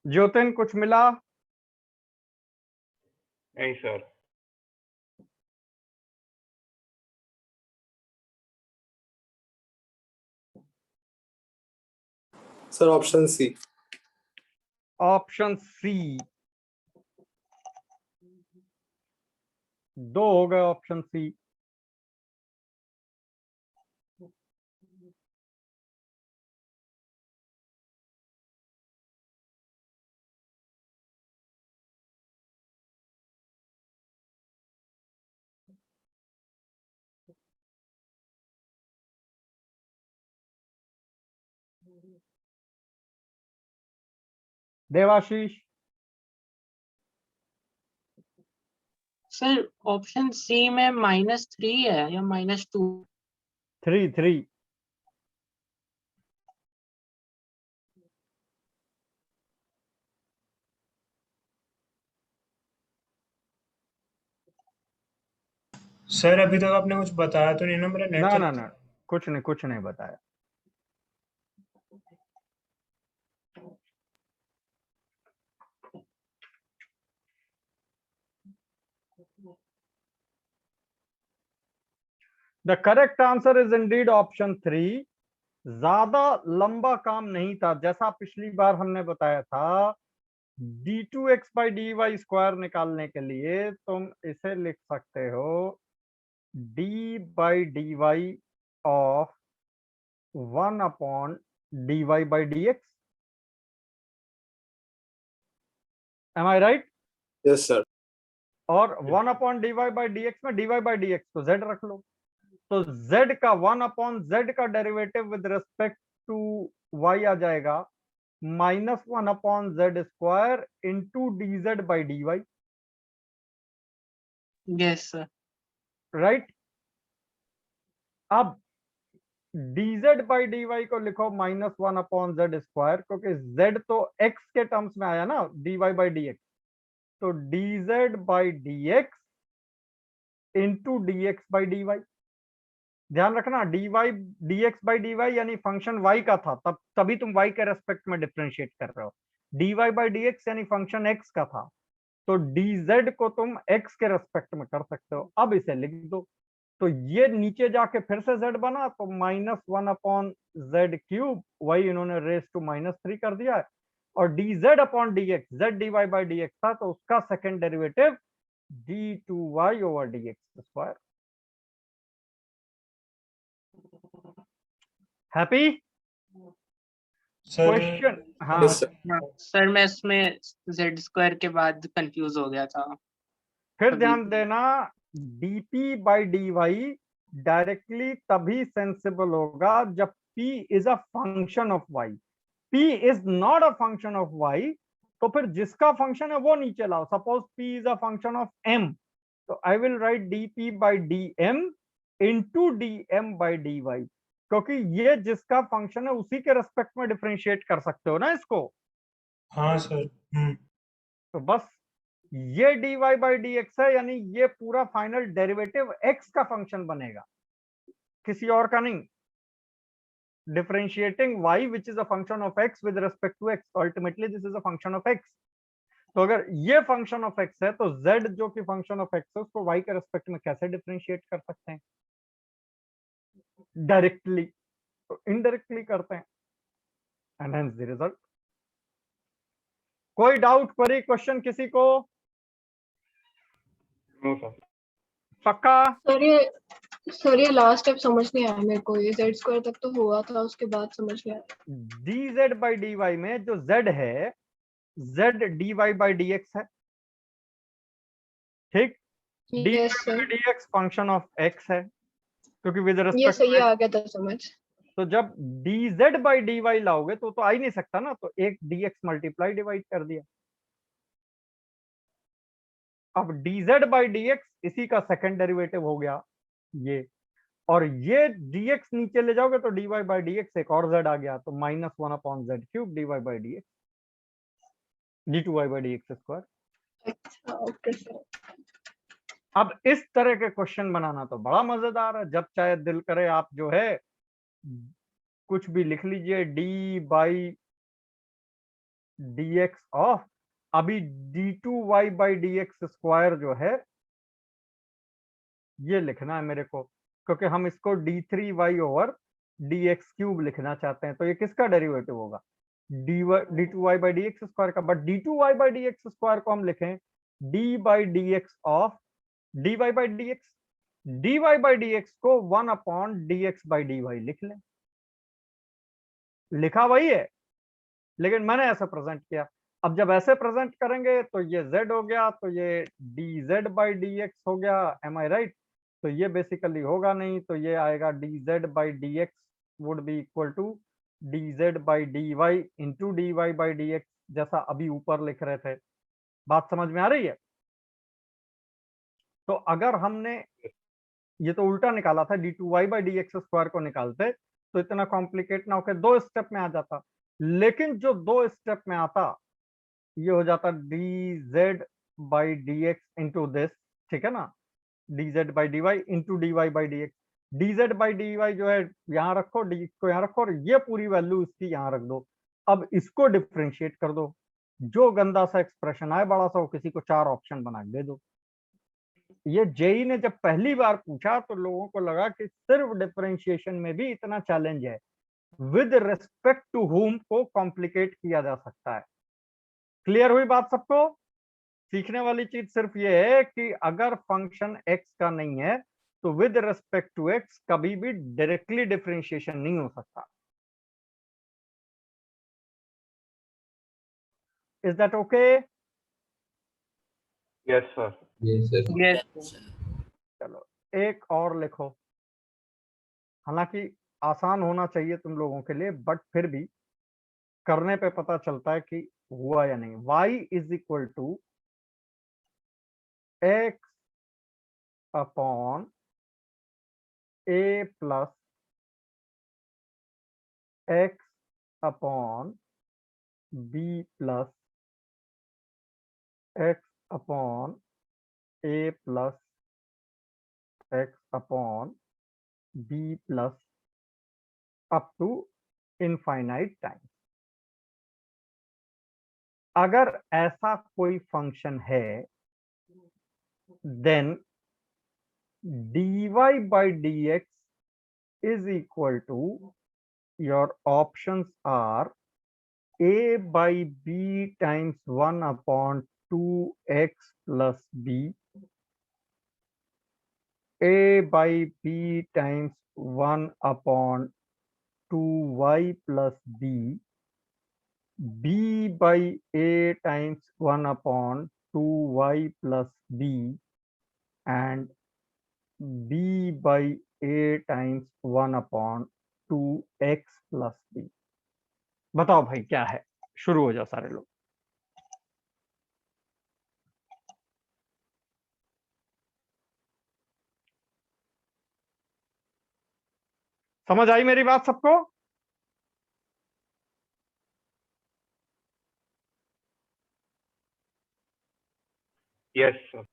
Speaker 2: ज्योतिन कुछ मिला?
Speaker 6: नहीं sir.
Speaker 4: Sir option C.
Speaker 2: Option C 2 हो गए option C. Devashish?
Speaker 7: Sir option C में -3 है या -2?
Speaker 2: 3
Speaker 1: सर अभी तक आपने कुछ बताया तो नहीं ना, मेरा नेट
Speaker 2: ना
Speaker 1: चल
Speaker 2: ना ना, कुछ नहीं बताया। The correct answer is Indeed option 3। ज्यादा लंबा काम नहीं था, जैसा पिछली बार हमने बताया था। d2x/dy² निकालने के लिए तुम इसे लिख सकते हो d/dy of 1/dy/dx। Am I right?
Speaker 4: Yes sir.
Speaker 2: और 1/dy/dx में dy/dx को z रख लो, तो z का 1/z का derivative with respect to y आ जाएगा -1/z² into dz/dy।
Speaker 7: Yes sir.
Speaker 2: Right? अब dz/dy को लिखो -1/z², क्योंकि z तो x के टर्म्स में आया ना dy/dx, तो dz/dx इंटू dx/dy। ध्यान रखना dx/dy यानी फंक्शन y का था, तभी तुम y के रेस्पेक्ट में डिफरेंशिएट कर रहे हो। dy/dx यानी फंक्शन x का था, तो dz को तुम x के रेस्पेक्ट में कर सकते हो। अब इसे लिख दो, तो ये नीचे जाके फिर से z बना, तो -1/z³, वही इन्होंने रेस टू -3 कर दिया है। और dz/dx, z dy/dx था, तो उसका second derivative d2y/dx²। Happy?
Speaker 1: Sir
Speaker 2: question? हाँ
Speaker 4: यस सर।
Speaker 7: सर मैं इसमें z² के बाद कंफ्यूज हो गया था।
Speaker 2: फिर
Speaker 7: अभी
Speaker 2: ध्यान देना, dp/dy डायरेक्टली तभी सेंसिबल होगा जब p is a function of y। p is not a function of y, तो फिर जिसका फंक्शन है वो नीचे लाओ। Suppose p is a function of m, तो I will write dp/dm into dm/dy, क्योंकि ये जिसका फंक्शन है उसी के रेस्पेक्ट में डिफरेंशिएट कर सकते हो ना इसको।
Speaker 1: हाँ सर।
Speaker 2: तो बस ये dy/dx है, यानी ये पूरा फाइनल डेरिवेटिव x का फंक्शन बनेगा, किसी और का नहीं। Differentiating y which is a function of x with respect to x, ultimately this is a function of x। तो अगर ये फंक्शन ऑफ x है, तो z जो कि फंक्शन ऑफ x है उसको y के रेस्पेक्ट में कैसे डिफरेंशिएट कर सकते हैं? डायरेक्टली तो इनडायरेक्टली करते हैं, एंड हेंस द रिजल्ट। कोई डाउट, क्वेरी, क्वेश्चन किसी को?
Speaker 6: No sir.
Speaker 2: पक्का?
Speaker 9: सर ये लास्ट स्टेप समझ नहीं आया मेरे को। ये z² तक तो हुआ था, उसके बाद समझ नहीं आया।
Speaker 2: dz/dy में जो z है, z dy/dx है, ठीक?
Speaker 9: Yes sir,
Speaker 2: dy/dx function of x है, क्योंकि विद
Speaker 9: ये
Speaker 2: रिस्पेक्ट
Speaker 9: सही आ गया था समझ।
Speaker 2: तो जब dz/dy लाओगे तो आ ही नहीं सकता ना, तो एक dx मल्टीप्लाई डिवाइड कर दिया। अब dz/dx इसी का सेकंड डेरिवेटिव हो गया ये, और ये dx नीचे ले जाओगे तो dy/dx एक और z आ गया, तो -1/z³ dy/dx d2y/dx²।
Speaker 9: अच्छा ओके सर।
Speaker 2: अब इस तरह के क्वेश्चन बनाना तो बड़ा मजेदार है। जब चाहे दिल करे आप जो है कुछ भी लिख लीजिए, d/, dx ऑफ, अभी d2y बाई dx स्क्वायर जो है ये लिखना है मेरे को, क्योंकि हम इसको d3y ओवर dx क्यूब लिखना चाहते हैं। तो ये किसका डेरिवेटिव होगा? d2y बाई dx स्क्वायर का। But d2y by dx square को हम लिखें d by dx of dy by dx, dy by dx को 1 अपॉन dx बाई dy लिख लें। लिखा वही है, लेकिन मैंने ऐसा प्रेजेंट किया। अब जब ऐसे प्रेजेंट करेंगे तो ये z हो गया, तो ये dz बाई dx हो गया, एम आई राइट? तो ये बेसिकली होगा नहीं, तो ये आएगा dz by dx would be equal to dz by dy into dy by dx, जैसा अभी ऊपर लिख रहे थे। बात समझ में आ रही है? तो अगर हमने ये तो उल्टा निकाला था, d2y बाई dx स्क्वायर को निकालते तो इतना कॉम्प्लिकेट ना होकर 2 स्टेप में आ जाता, लेकिन जो 2 स्टेप में आता ये हो जाता dz by dx into this, ठीक है ना, dz by dy into dy by dx। dz by dy जो है यहाँ रखो, dx को यहाँ रखो, और ये पूरी वैल्यू इसकी यहाँ रख दो। अब इसको डिफ्रेंशिएट कर दो, जो गंदा सा एक्सप्रेशन आए बड़ा सा, वो किसी को 4 ऑप्शन बना के दे दो। ये जेई ने जब पहली बार पूछा तो लोगों को लगा कि सिर्फ डिफरेंशिएशन में भी इतना चैलेंज है, विद रिस्पेक्ट टू हुम को कॉम्प्लिकेट किया जा सकता है। क्लियर हुई बात सबको? सीखने वाली चीज सिर्फ ये है कि अगर फंक्शन x का नहीं है तो विद रिस्पेक्ट टू x कभी भी डायरेक्टली डिफरेंशिएशन नहीं हो सकता। Is that okay?
Speaker 6: Yes sir.
Speaker 7: Yes, sir.
Speaker 2: चलो एक और लिखो, हालांकि आसान होना चाहिए तुम लोगों के लिए, बट फिर भी करने पे पता चलता है कि हुआ या नहीं। y is equal to x upon a plus x upon b plus x upon a plus x upon b plus up to infinite time. अगर ऐसा कोई फंक्शन है then dy by dx is equal to, your options are a by b times 1 upon 2x plus b, a by b times 1 upon 2y plus b, b by a times 1 upon 2y plus b, and b by a times 1 upon 2x plus b। बताओ भाई क्या है? शुरू हो जाओ सारे लोग। समझ आई मेरी बात सबको?
Speaker 6: Yes sir.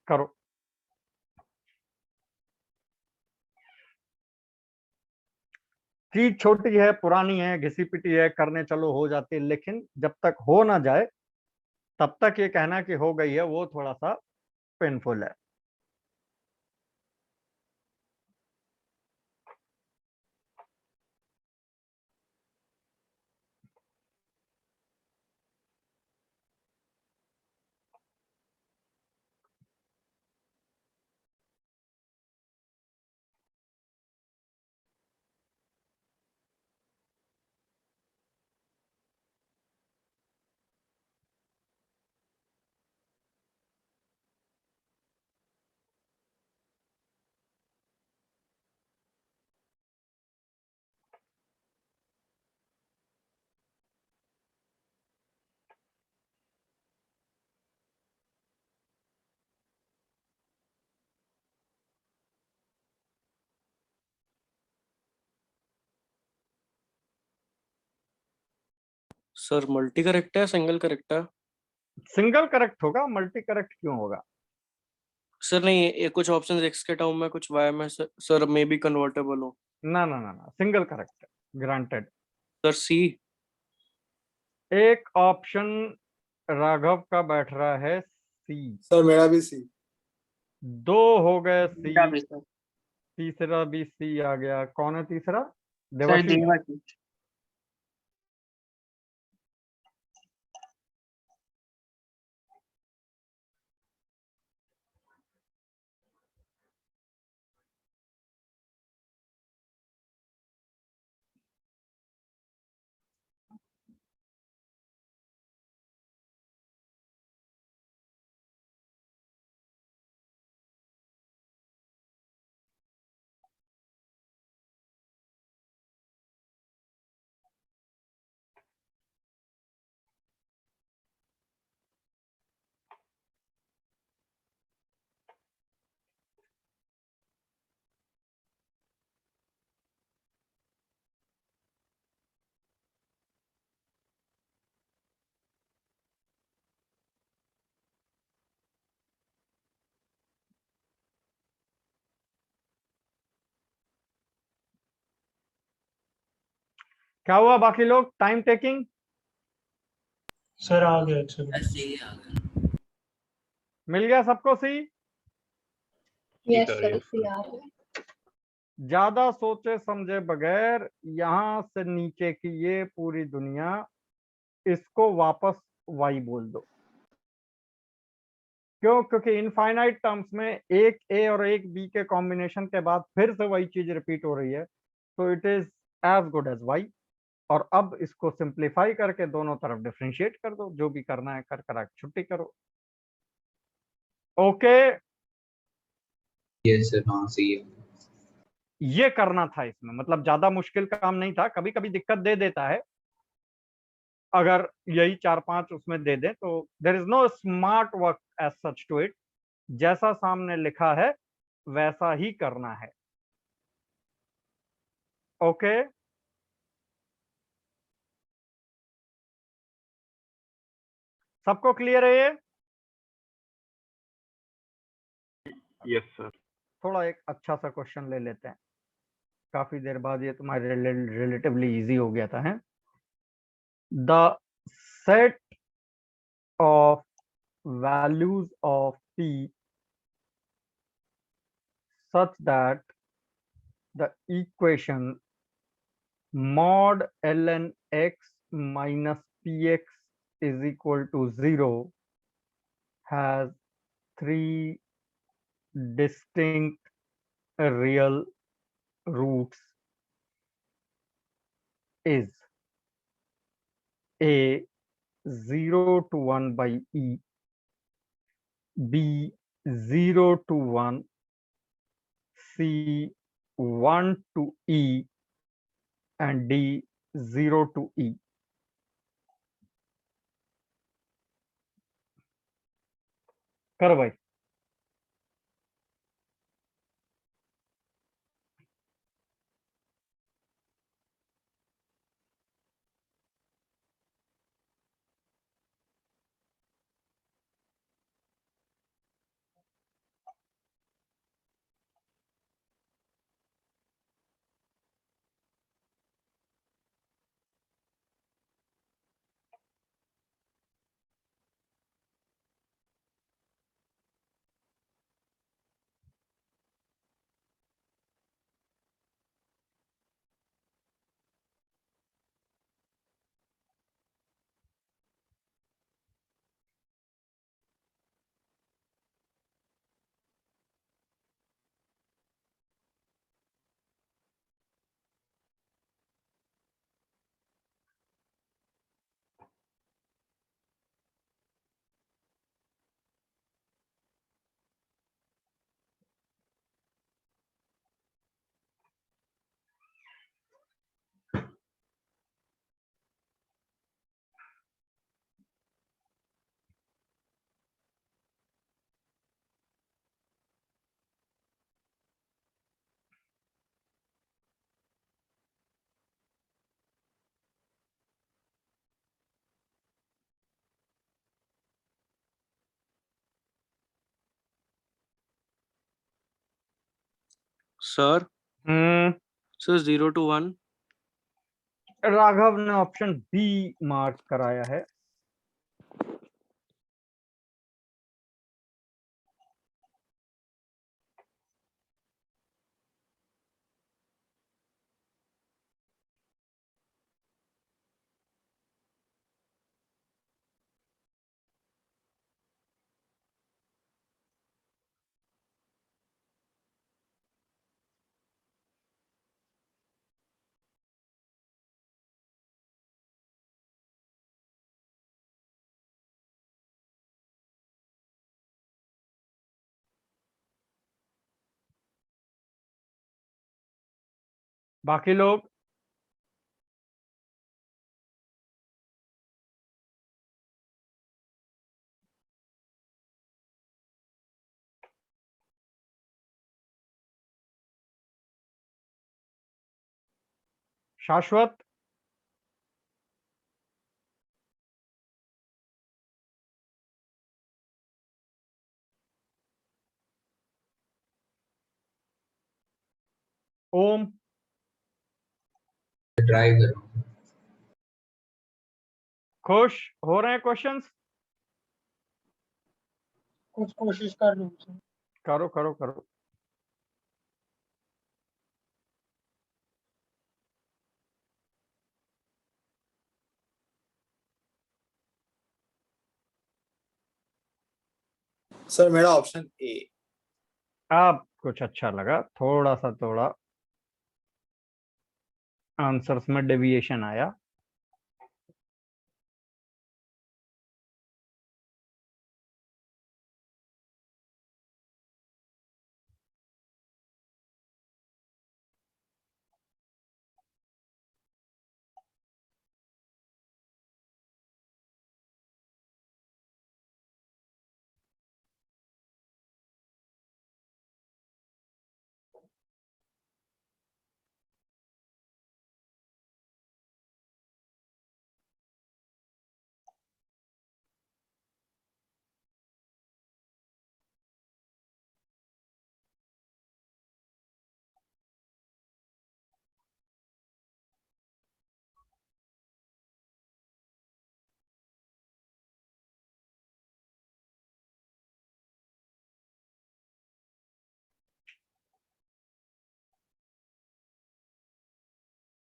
Speaker 2: करो। चीज छोटी है, पुरानी है, घिसी पिटी है, करने चलो हो जाती है, लेकिन जब तक हो ना जाए तब तक ये कहना कि हो गई है वो थोड़ा सा पेनफुल है।
Speaker 8: सर मल्टी करेक्ट है सिंगल करेक्ट है?
Speaker 2: सिंगल करेक्ट होगा, मल्टी करेक्ट क्यों होगा?
Speaker 8: सर नहीं, ये कुछ ऑप्शन एक्स के टर्म में, कुछ वाई में सर मे बी कन्वर्टेबल हो।
Speaker 2: ना ना ना ना, सिंगल करेक्ट, ग्रांटेड।
Speaker 8: सर सी।
Speaker 2: एक ऑप्शन राघव का बैठ रहा है सी,
Speaker 4: सर मेरा भी सी।
Speaker 2: 2 हो गए
Speaker 7: मेरा
Speaker 2: सी,
Speaker 7: भी सर।
Speaker 2: तीसरा भी सी आ गया। कौन है तीसरा?
Speaker 7: सर
Speaker 2: देवाशीष।
Speaker 7: देवाशीष।
Speaker 2: क्या हुआ बाकी लोग? टाइम टेकिंग
Speaker 1: सर आ गया सर।
Speaker 3: ऐसे ही आ गया।
Speaker 2: मिल गया सबको सी?
Speaker 9: यस सर, सी आ रहा है।
Speaker 2: ज्यादा सोचे समझे बगैर यहां से नीचे की ये पूरी दुनिया, इसको वापस वाई बोल दो। क्यों? क्योंकि इनफाइनाइट टर्म्स में एक ए और एक बी के कॉम्बिनेशन के बाद फिर से वही चीज रिपीट हो रही है, तो it is as good as Y. और अब इसको सिंप्लीफाई करके दोनों तरफ डिफरेंशिएट कर दो, जो भी करना है कर करा के छुट्टी करो। ओके,
Speaker 10: यस सर, हाँ सही है।
Speaker 2: ये करना था इसमें, मतलब ज्यादा मुश्किल काम नहीं था। कभी कभी दिक्कत दे देता है, अगर यही 4-5 उसमें दे दें तो there is no smart work as such to it. जैसा सामने लिखा है वैसा ही करना है। ओके, सबको क्लियर है ये?
Speaker 6: Yes sir.
Speaker 2: थोड़ा एक अच्छा सा क्वेश्चन ले लेते हैं, काफी देर बाद ये तुम्हारे रिलेटिवली इजी हो गया था। है the set of values of p such that the equation mod ln x minus px is equal to 0 has 3 distinct real roots is a 0 to 1 by e, b 0 to 1, c 1 to e, and d 0 to e. करो भाई।
Speaker 8: Sir
Speaker 2: hmm,
Speaker 8: sir 0 to 1।
Speaker 2: Raghav ने ऑप्शन बी मार्क कराया है। बाकी लोग शाश्वत, ओम,
Speaker 10: ट्राई करो।
Speaker 2: खुश हो रहे हैं क्वेश्चंस?
Speaker 5: कुछ कोशिश कर लूँ सर।
Speaker 2: करो करो करो।
Speaker 4: सर मेरा ऑप्शन ए।
Speaker 2: अब कुछ अच्छा लगा, थोड़ा सा थोड़ा आंसर्स में डेविएशन आया।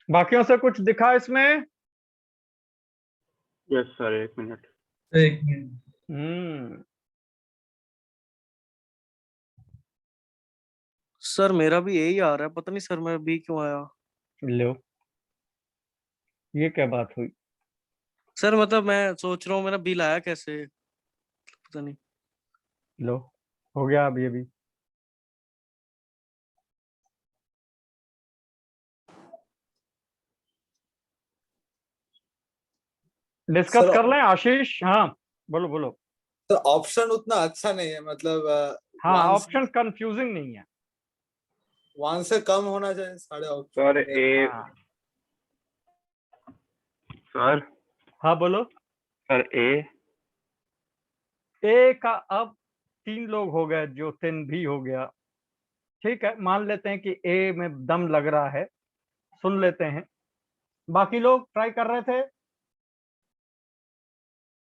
Speaker 2: बाकियों से कुछ दिखा इसमें?
Speaker 6: Yes sir, 1 minute.
Speaker 10: एक मिनट।
Speaker 8: सर मेरा भी यही आ रहा है, पता नहीं सर मैं बी क्यों आया।
Speaker 2: लो, ये क्या बात हुई?
Speaker 8: सर मतलब मैं सोच रहा हूँ मेरा बी लाया कैसे, पता नहीं।
Speaker 2: लो, हो गया अब ये भी। डिस्कस
Speaker 4: सर
Speaker 2: कर लें आशीष? हाँ बोलो बोलो।
Speaker 4: तो ऑप्शन उतना अच्छा नहीं है, मतलब
Speaker 2: हाँ,
Speaker 4: वन
Speaker 2: ऑप्शन कंफ्यूजिंग नहीं है।
Speaker 4: वन से कम होना चाहिए सारे
Speaker 6: सर
Speaker 4: ऑप्शन।
Speaker 6: ए।
Speaker 2: हाँ
Speaker 6: सर
Speaker 2: हाँ बोलो।
Speaker 6: सर ए।
Speaker 2: ए का अब 3 लोग हो गए, ज्योतिन भी हो गया। ठीक है, मान लेते हैं कि ए में दम लग रहा है, सुन लेते हैं। बाकी लोग ट्राई कर रहे थे।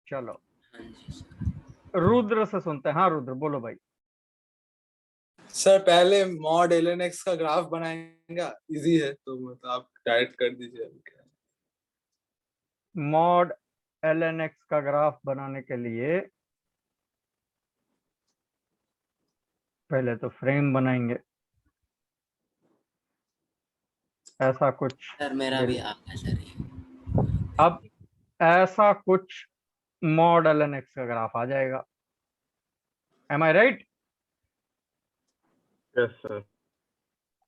Speaker 2: चलो
Speaker 3: हाँ जी सर।
Speaker 2: रुद्र से सुनते हैं। हाँ रुद्र बोलो भाई।
Speaker 4: सर पहले मॉड एलएनएक्स का ग्राफ बनाएंगे, इजी है तो मतलब आप डायरेक्ट कर दीजिए।
Speaker 2: मॉड एलएनएक्स का ग्राफ बनाने के लिए पहले तो फ्रेम बनाएंगे, ऐसा कुछ।
Speaker 3: सर मेरा भी आ गया सर ये।
Speaker 2: अब ऐसा कुछ मॉड एलएनएक्स का ग्राफ आ जाएगा। M I right?
Speaker 6: Yes sir.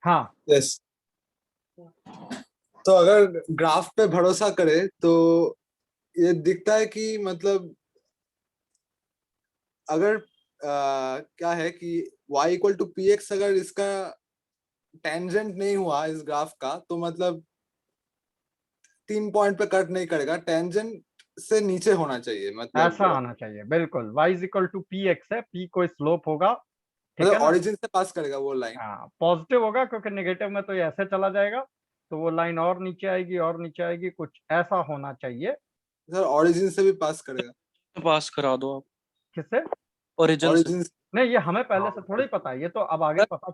Speaker 2: हाँ
Speaker 4: यस। तो अगर ग्राफ पे भरोसा करे तो ये दिखता है कि मतलब अगर क्या है कि y equal to P X, अगर इसका टेंजेंट नहीं हुआ इस ग्राफ का तो मतलब 3 पॉइंट पे कट नहीं करेगा, टेंजेंट से नीचे होना चाहिए, मतलब
Speaker 2: ऐसा आना चाहिए बिल्कुल। y is equal to P X है, p कोई स्लोप होगा, ठीक है
Speaker 4: मतलब
Speaker 2: ना?
Speaker 4: ओरिजिन से पास करेगा वो लाइन।
Speaker 2: हाँ पॉजिटिव होगा, क्योंकि नेगेटिव में तो ये ऐसे चला जाएगा। तो वो लाइन और नीचे आएगी, कुछ ऐसा होना चाहिए।
Speaker 4: सर ओरिजिन से भी पास करेगा,
Speaker 8: तो पास करा दो आप
Speaker 2: किससे?
Speaker 8: ओरिजिन से।
Speaker 4: ओरिजिन
Speaker 2: नहीं, ये हमें पहले से थोड़ी पता है, ये तो अब आगे पता।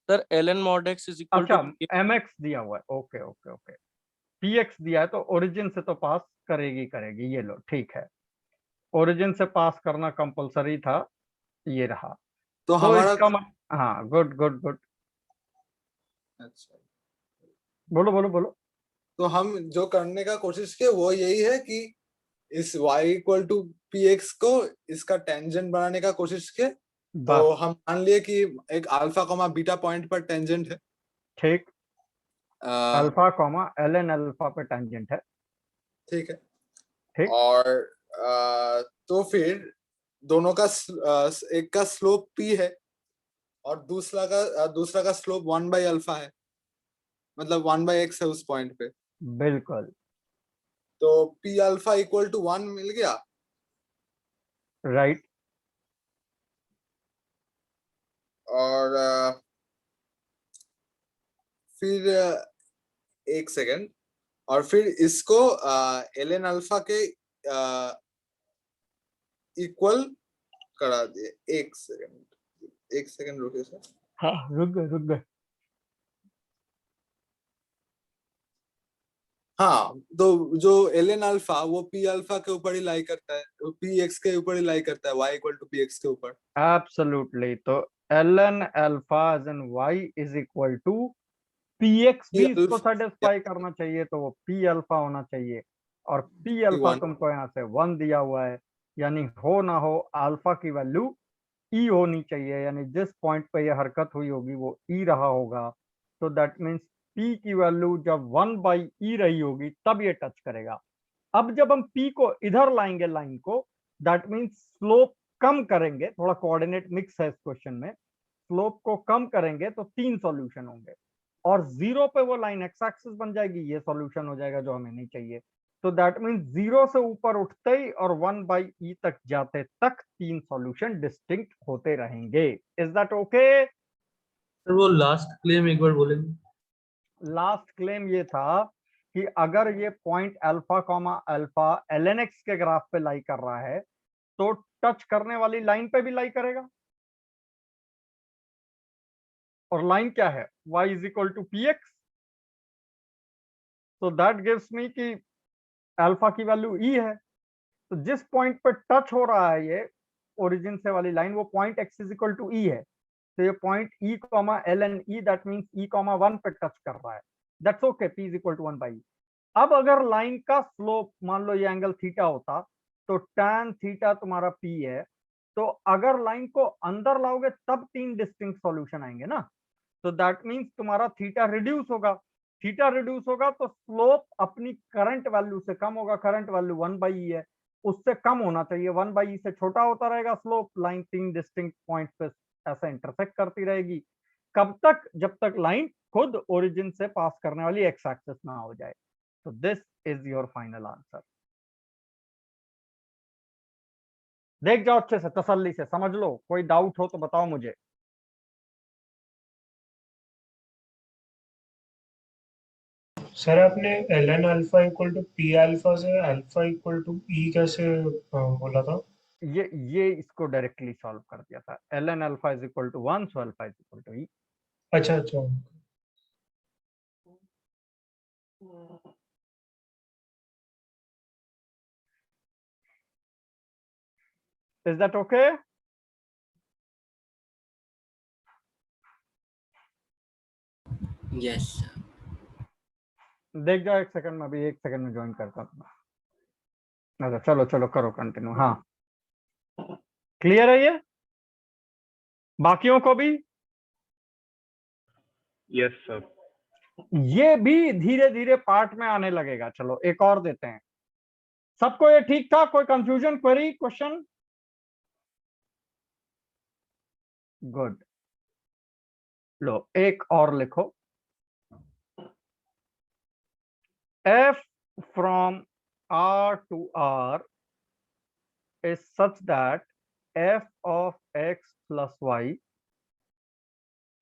Speaker 8: Sir ln mod x is equal
Speaker 2: अच्छा,
Speaker 8: टू
Speaker 2: mx दिया हुआ है, ओके ओके ओके, px दिया है, तो ओरिजिन से तो पास करेगी, ये लो ठीक है, ओरिजिन से पास करना कंपलसरी था, ये रहा।
Speaker 4: तो
Speaker 2: तो
Speaker 4: हमारा
Speaker 2: इसका हाँ, गुड गुड गुड,
Speaker 4: अच्छा,
Speaker 2: बोलो बोलो बोलो।
Speaker 4: तो हम जो करने का कोशिश किए वो यही है कि इस y इक्वल टू px को इसका टेंजेंट बनाने का कोशिश किए। तो
Speaker 2: बस
Speaker 4: हम मान लिए कि एक अल्फा कॉमा बीटा पॉइंट पर टेंजेंट है,
Speaker 2: ठीक,
Speaker 4: अ,
Speaker 2: अल्फा कॉमा ln अल्फा पे टेंजेंट है,
Speaker 4: ठीक है।
Speaker 2: ठीक।
Speaker 4: और तो फिर दोनों का एक का स्लोप p है और दूसरा का स्लोप 1 बाई अल्फा है, मतलब 1 बाई x है उस पॉइंट पे।
Speaker 2: बिल्कुल
Speaker 4: तो p अल्फा इक्वल टू 1 मिल गया।
Speaker 2: राइट।
Speaker 4: और फिर एक सेकेंड, और फिर इसको ln अल्फा के इक्वल करा दिए। एक सेकेंड रुकिए सर।
Speaker 2: हाँ, रुक गए।
Speaker 4: हाँ, तो जो ln अल्फा वो p अल्फा के ऊपर ही लाई करता है, px के ऊपर ही लाई करता है, y इक्वल टू px के ऊपर।
Speaker 2: एब्सोल्युटली, तो ln alpha as N y is equal to px भी इसको सेटिस्फाई करना चाहिए, तो वो p अल्फा होना चाहिए, और p अल्फा तुमको यहाँ से 1 दिया हुआ है, यानी हो ना हो अल्फा की वैल्यू e होनी चाहिए, यानी जिस पॉइंट पे ये हरकत हुई होगी वो e रहा होगा, तो दैट मीन्स p की वैल्यू जब 1 बाई e रही होगी तब ये टच करेगा। अब जब हम p को इधर लाएंगे लाइन को, दैट मीन्स स्लोप कम करेंगे, थोड़ा कोऑर्डिनेट मिक्स है इस क्वेश्चन में, स्लोप को कम करेंगे तो 3 सॉल्यूशन होंगे, और 0 पे वो लाइन एक्स एक्सिस बन जाएगी, ये सॉल्यूशन हो जाएगा जो हमें नहीं चाहिए। तो दैट मीन्स 0 से ऊपर उठते ही और 1 बाई ई तक जाते तक 3 सॉल्यूशन डिस्टिंक्ट होते रहेंगे। Is that okay?
Speaker 10: सर वो लास्ट क्लेम एक बार बोलेंगे?
Speaker 2: लास्ट क्लेम ये था कि अगर ये point alpha comma alpha ln x के ग्राफ पे लाई कर रहा है, तो टच करने वाली लाइन पे भी लाई करेगा, और लाइन क्या है, y is equal to px, तो दैट गिव्स मी कि अल्फा की वैल्यू e है, तो जिस पॉइंट पर टच हो रहा है ये ओरिजिन से वाली लाइन, वो point x is equal to e है, तो ये point e comma ln e, that means e comma 1 पे टच कर रहा है, that's okay, p is equal to 1 by. अब अगर लाइन का स्लोप मान लो ये एंगल थीटा होता, तो tan थीटा तुम्हारा p है, तो अगर लाइन को अंदर लाओगे तब 3 डिस्टिंक्ट सॉल्यूशन आएंगे ना, तो दैट मींस तुम्हारा थीटा रिड्यूस होगा, तो स्लोप अपनी करंट वैल्यू से कम होगा, करंट वैल्यू 1 बाई ई है, उससे कम होना चाहिए, 1 बाई ई से छोटा होता रहेगा स्लोप, लाइन 3 डिस्टिंक्ट पॉइंट पे ऐसा इंटरसेक्ट करती रहेगी, कब तक, जब तक लाइन खुद ओरिजिन से पास करने वाली एक्स एक्सिस ना हो जाए। तो this is your final answer. देख जाओ अच्छे से, तसल्ली से समझ लो, कोई डाउट हो तो बताओ मुझे।
Speaker 1: सर आपने ln alpha equal to p alpha से अल्फा इक्वल टू e कैसे बोला था?
Speaker 2: ये इसको डायरेक्टली सॉल्व कर दिया था, ln alpha is equal to 1, so alpha is equal to e।
Speaker 1: अच्छा अच्छा,
Speaker 2: इज दैट ओके?
Speaker 3: यस
Speaker 2: देख जाओ एक सेकंड में, अभी 1 सेकंड में ज्वाइन करता हूँ। अच्छा चलो चलो करो कंटिन्यू। हाँ क्लियर है ये, बाकियों को भी?
Speaker 6: Yes sir.
Speaker 2: ये भी धीरे धीरे पार्ट में आने लगेगा। चलो एक और देते हैं। सबको ये ठीक था? कोई कंफ्यूजन, क्वेरी, क्वेश्चन? गुड, लो एक और लिखो। f from r to r is such that f of x plus y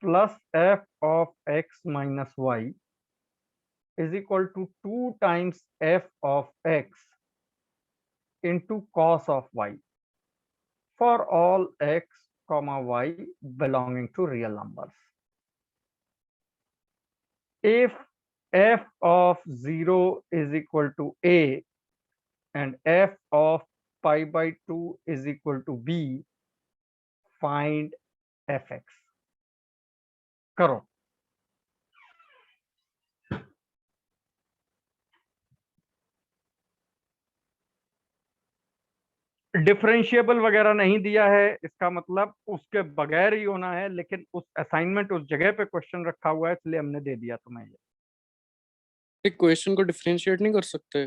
Speaker 2: plus f of x minus y is equal to 2 times f of x into cos of y for all x comma y belonging to real numbers. If f of 0 is equal to a and f of pi by 2 is equal to b, find fx. करो. डिफरेंशिएबल वगैरह नहीं दिया है, इसका मतलब उसके बगैर ही होना है, लेकिन उस असाइनमेंट उस जगह पे क्वेश्चन रखा हुआ है, इसलिए हमने दे दिया तुम्हें ये.
Speaker 8: एक क्वेश्चन को डिफरेंशिएट नहीं कर सकते?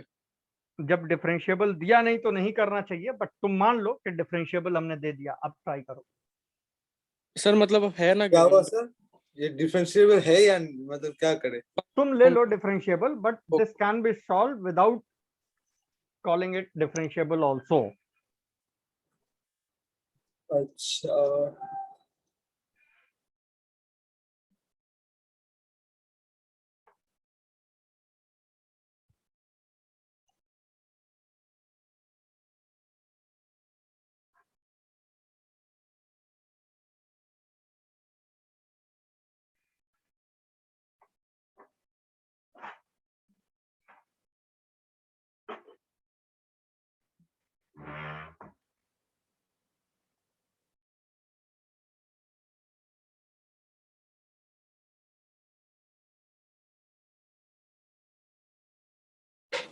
Speaker 2: जब डिफरेंशिएबल दिया नहीं तो नहीं करना चाहिए, बट तुम मान लो कि डिफरेंशिएबल हमने दे दिया, अब ट्राई करो.
Speaker 8: सर मतलब है ना
Speaker 4: क्या हुआ
Speaker 8: given?
Speaker 4: सर? ये डिफरेंशिएबल है या मतलब क्या करे?
Speaker 2: तुम ले लो differentiable, but this can be solved without calling it differentiable also.
Speaker 4: अच्छा,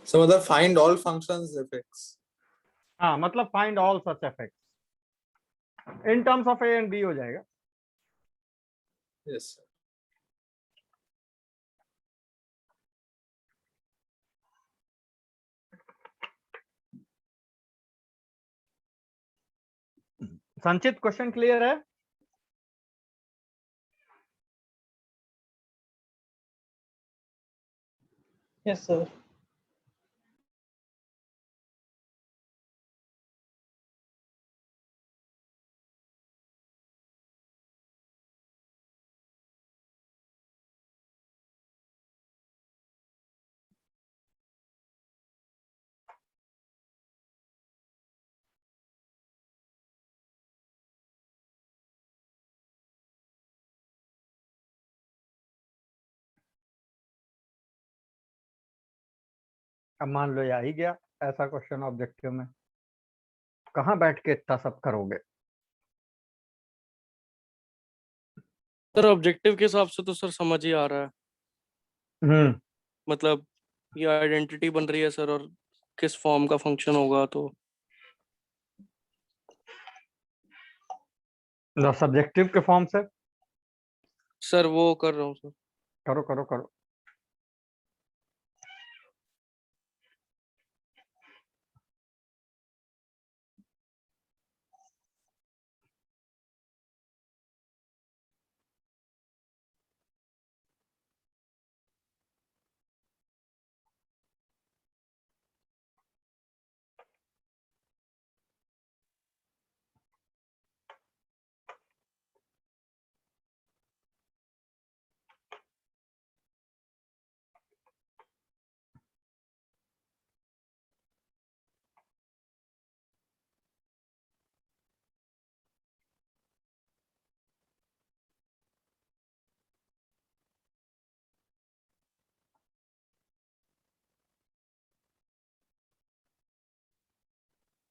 Speaker 4: so मतलब find all functions fx.
Speaker 2: हाँ, मतलब find all such effects in terms of a and b हो जाएगा.
Speaker 4: Yes sir.
Speaker 2: Sanchit, question clear है?
Speaker 5: Yes sir.
Speaker 2: अब मान लो ये आ ही गया ऐसा क्वेश्चन ऑब्जेक्टिव में, कहाँ बैठ के इतना सब करोगे?
Speaker 8: सर ऑब्जेक्टिव के हिसाब से तो सर समझ ही आ रहा है, मतलब ये आइडेंटिटी बन रही है सर, और किस फॉर्म का फंक्शन होगा तो
Speaker 2: सब्जेक्टिव के फॉर्म से
Speaker 8: सर वो कर रहा हूँ सर.
Speaker 2: करो करो करो.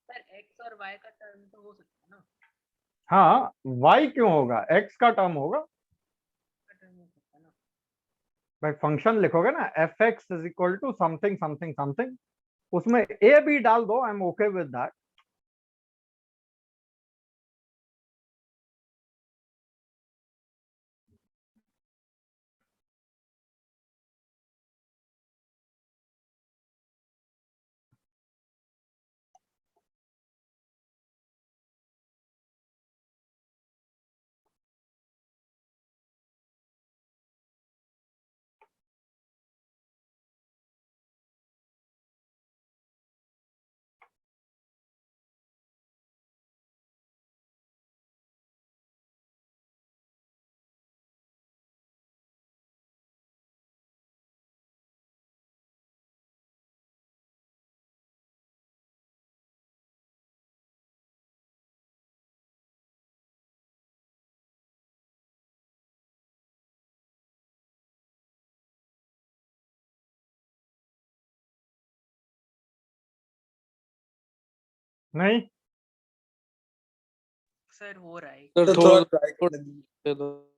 Speaker 7: सर एक्स और वाई का टर्म तो हो सकता है ना?
Speaker 2: हाँ, y क्यों होगा? x का टर्म होगा
Speaker 7: का टर्म हो सकता है ना?
Speaker 2: भाई. फंक्शन लिखोगे ना fx is equal to something something something, उसमें a भी डाल दो, I am okay with that. नहीं
Speaker 7: सर हो रहा है।
Speaker 8: सर
Speaker 4: तो
Speaker 8: थोड़ा
Speaker 4: थोड़ा ट्राई करने दीजिए।
Speaker 8: दे दो।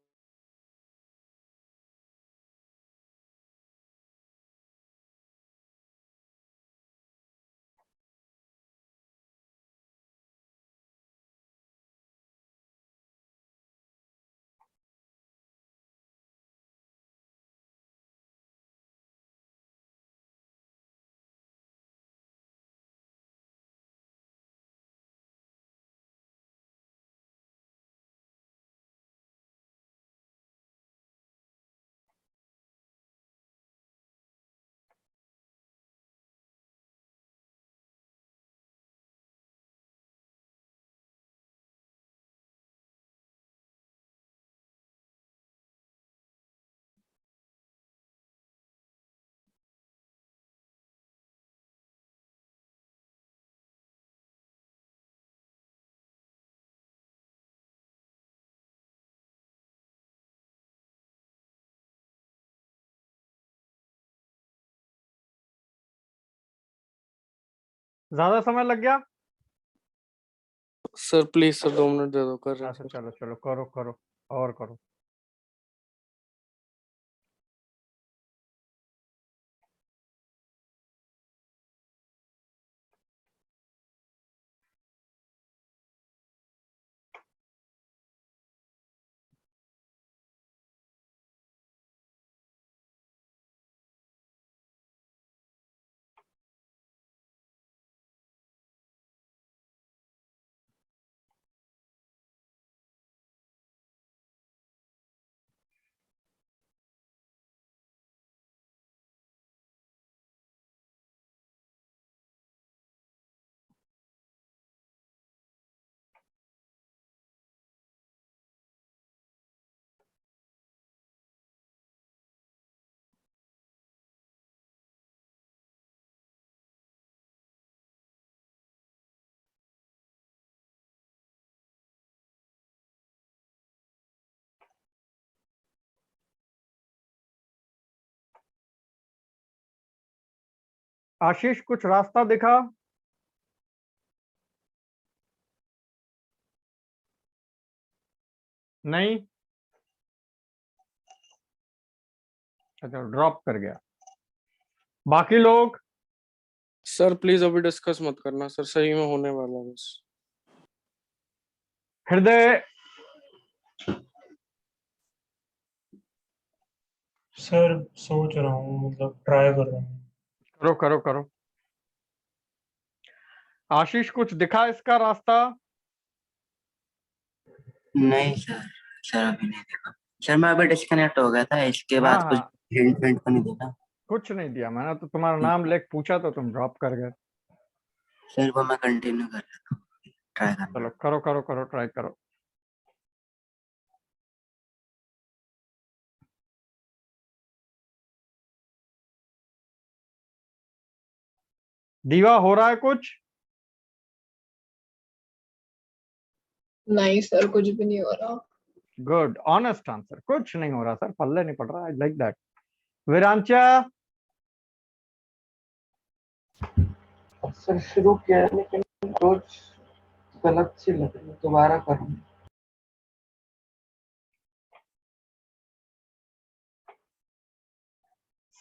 Speaker 2: ज्यादा समय लग गया?
Speaker 8: सर प्लीज सर 2 मिनट दे दो, कर रहे हैं
Speaker 2: अच्छा
Speaker 8: सर।
Speaker 2: चलो चलो करो करो और करो। आशीष कुछ रास्ता दिखा? नहीं? अच्छा ड्रॉप कर गया। बाकी लोग?
Speaker 8: सर प्लीज अभी डिस्कस मत करना सर, सही में होने वाला है बस।
Speaker 2: हृदय?
Speaker 1: सर सोच रहा हूँ, मतलब ट्राई कर रहा हूँ।
Speaker 2: करो करो करो। आशीष कुछ दिखा इसका रास्ता?
Speaker 3: नहीं सर, सर अभी नहीं देखा। सर मैं अभी डिस्कनेक्ट हो गया था, इसके
Speaker 2: हाँ
Speaker 3: बाद कुछ
Speaker 2: हाँ
Speaker 3: हिंट विंट तो नहीं देना।
Speaker 2: कुछ नहीं दिया मैंने तो, तुम्हारा नाम लेके पूछा तो तुम ड्रॉप कर गए।
Speaker 3: सर वो मैं कंटिन्यू कर रहा था, ट्राई करना।
Speaker 2: चलो करो करो करो ट्राई करो। दीवा हो रहा है कुछ?
Speaker 9: नहीं सर, कुछ भी नहीं हो रहा।
Speaker 2: गुड ऑनेस्ट आंसर, कुछ नहीं हो रहा सर, पल्ले नहीं पड़ रहा। I like that. Virancha?
Speaker 5: Sir शुरू किया है लेकिन रोज गलत सी लग रही है, दोबारा करूँ?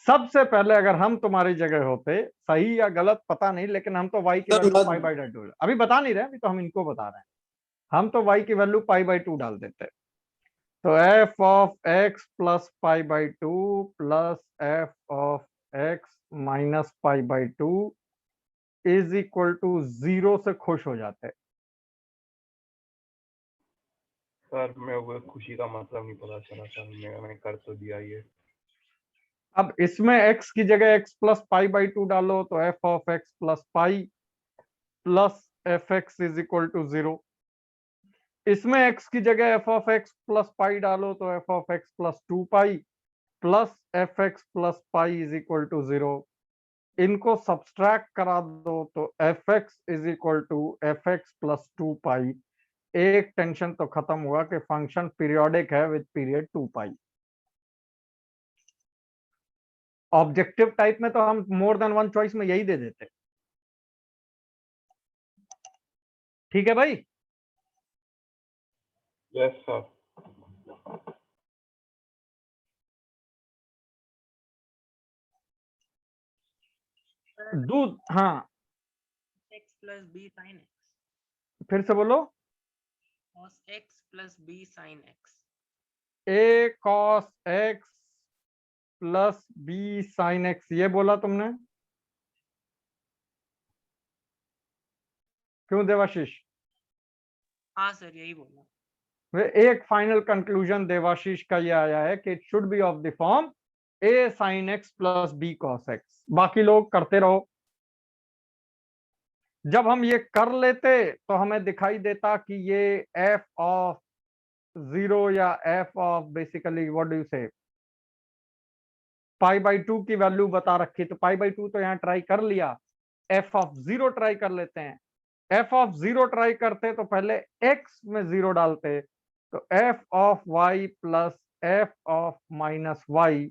Speaker 2: सबसे पहले अगर हम तुम्हारी जगह होते, सही या गलत पता नहीं, लेकिन हम तो y की
Speaker 4: सर
Speaker 2: वैल्यू
Speaker 4: मत
Speaker 2: पाई बाई 2 अभी बता नहीं रहे, अभी तो हम इनको बता रहे हैं। हम तो y की वैल्यू पाई बाई 2 डाल देते। तो f of x plus pi by 2 plus f of x minus pi by 2 is equal to 0 से खुश हो जाते।
Speaker 6: सर मैं वो खुशी का मतलब नहीं पता चला सर, मैंने कर तो दिया ये।
Speaker 2: अब इसमें x की जगह x प्लस पाई बाई 2 डालो तो f of x plus pi plus F X is equal to 0। इसमें x की जगह f of x plus pi डालो तो f of x plus 2 pi plus F X plus pi is equal to 0। इनको सब्सट्रैक्ट करा दो तो F X is equal to F X plus 2 pi. एक टेंशन तो खत्म हुआ कि फंक्शन पीरियोडिक है with period 2 pi. Objective type में तो हम मोर देन वन चॉइस में यही दे देते। ठीक है भाई?
Speaker 6: Yes sir.
Speaker 2: दूध, हाँ
Speaker 7: x plus b sin x
Speaker 2: फिर से बोलो।
Speaker 7: cos x plus b sin x
Speaker 2: a cos x plus b sin x, ये बोला तुमने, क्यों देवाशीष?
Speaker 7: हाँ सर यही बोला।
Speaker 2: वे एक फाइनल कंक्लूजन देवाशीष का ये आया है कि it should be of the form a sin x plus b cos x। बाकी लोग करते रहो। जब हम ये कर लेते तो हमें दिखाई देता कि ये f ऑफ 0 या f of basically what do you से पाई बाई 2 की वैल्यू बता रखी, तो पाई बाई 2 तो यहाँ ट्राई कर लिया, f ऑफ 0 ट्राई कर लेते हैं। f ऑफ 0 ट्राई करते तो पहले x में 0 डालते, तो f of y plus f of minus y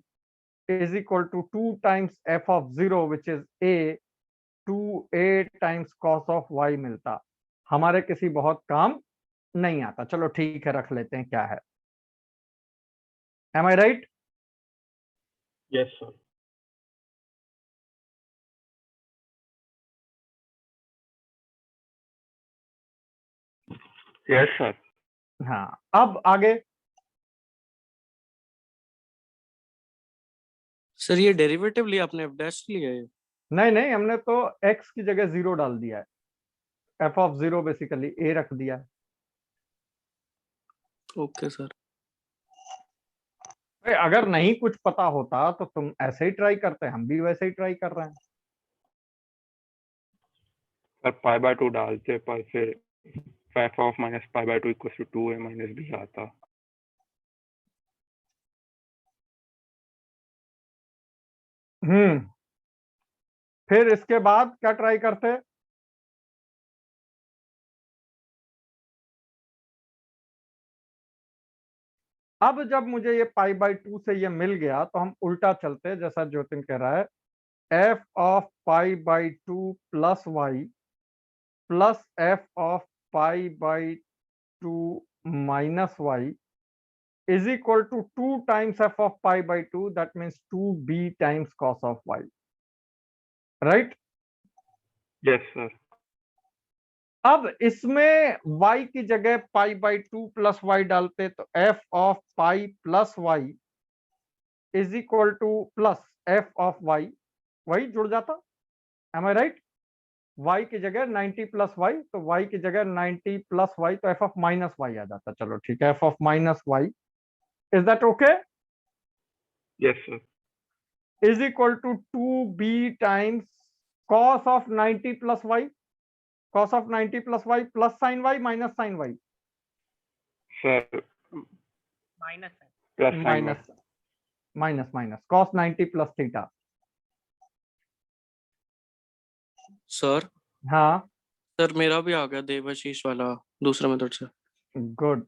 Speaker 2: is equal to 2 times f of 0 which is a, 2a times cos of y मिलता। हमारे किसी बहुत काम नहीं आता। चलो ठीक है, रख लेते हैं क्या है। Am I right?
Speaker 6: Yes sir. Yes sir.
Speaker 2: हाँ, अब आगे।
Speaker 8: सर ये डेरिवेटिव लिया आपने, एफ डैश लिया है?
Speaker 2: नहीं नहीं, हमने तो x की जगह 0 डाल दिया है, f ऑफ 0 बेसिकली a रख दिया है।
Speaker 8: Okay sir.
Speaker 2: अगर नहीं कुछ पता होता तो तुम ऐसे ही ट्राई करते, हम भी वैसे ही ट्राई कर रहे हैं।
Speaker 6: सर पाई बाय 2 डालते पर फिर f of minus pi by 2 equal to 2a minus b आता।
Speaker 2: फिर इसके बाद क्या ट्राई करते? अब जब मुझे ये पाई बाई 2 से ये मिल गया तो हम उल्टा चलते, जैसा ज्योतिन कह रहा है, f of pi by 2 plus Y plus f of pi by 2 minus Y is equal to 2 times f of pi by 2, that means 2b times cos of y, right?
Speaker 6: Yes sir.
Speaker 2: अब इसमें y की जगह पाई बाई 2 प्लस वाई डालते तो f of pi plus Y is equal to plus f of y, वही जुड़ जाता। M I right? y की जगह 90 प्लस वाई, तो y की जगह 90 प्लस वाई, तो f ऑफ माइनस वाई आ जाता। चलो ठीक है, f of minus Y, is that okay?
Speaker 6: Yes sir.
Speaker 2: Is equal to 2b times cos of 90 plus Y, cos of 90 plus Y plus sine Y minus sine Y.
Speaker 6: Sir
Speaker 7: minus
Speaker 6: plus
Speaker 2: minus minus minus cos 90 plus theta.
Speaker 8: Sir
Speaker 2: हाँ
Speaker 8: सर मेरा भी आ गया देवाशीष वाला दूसरा मेथड से।
Speaker 2: गुड।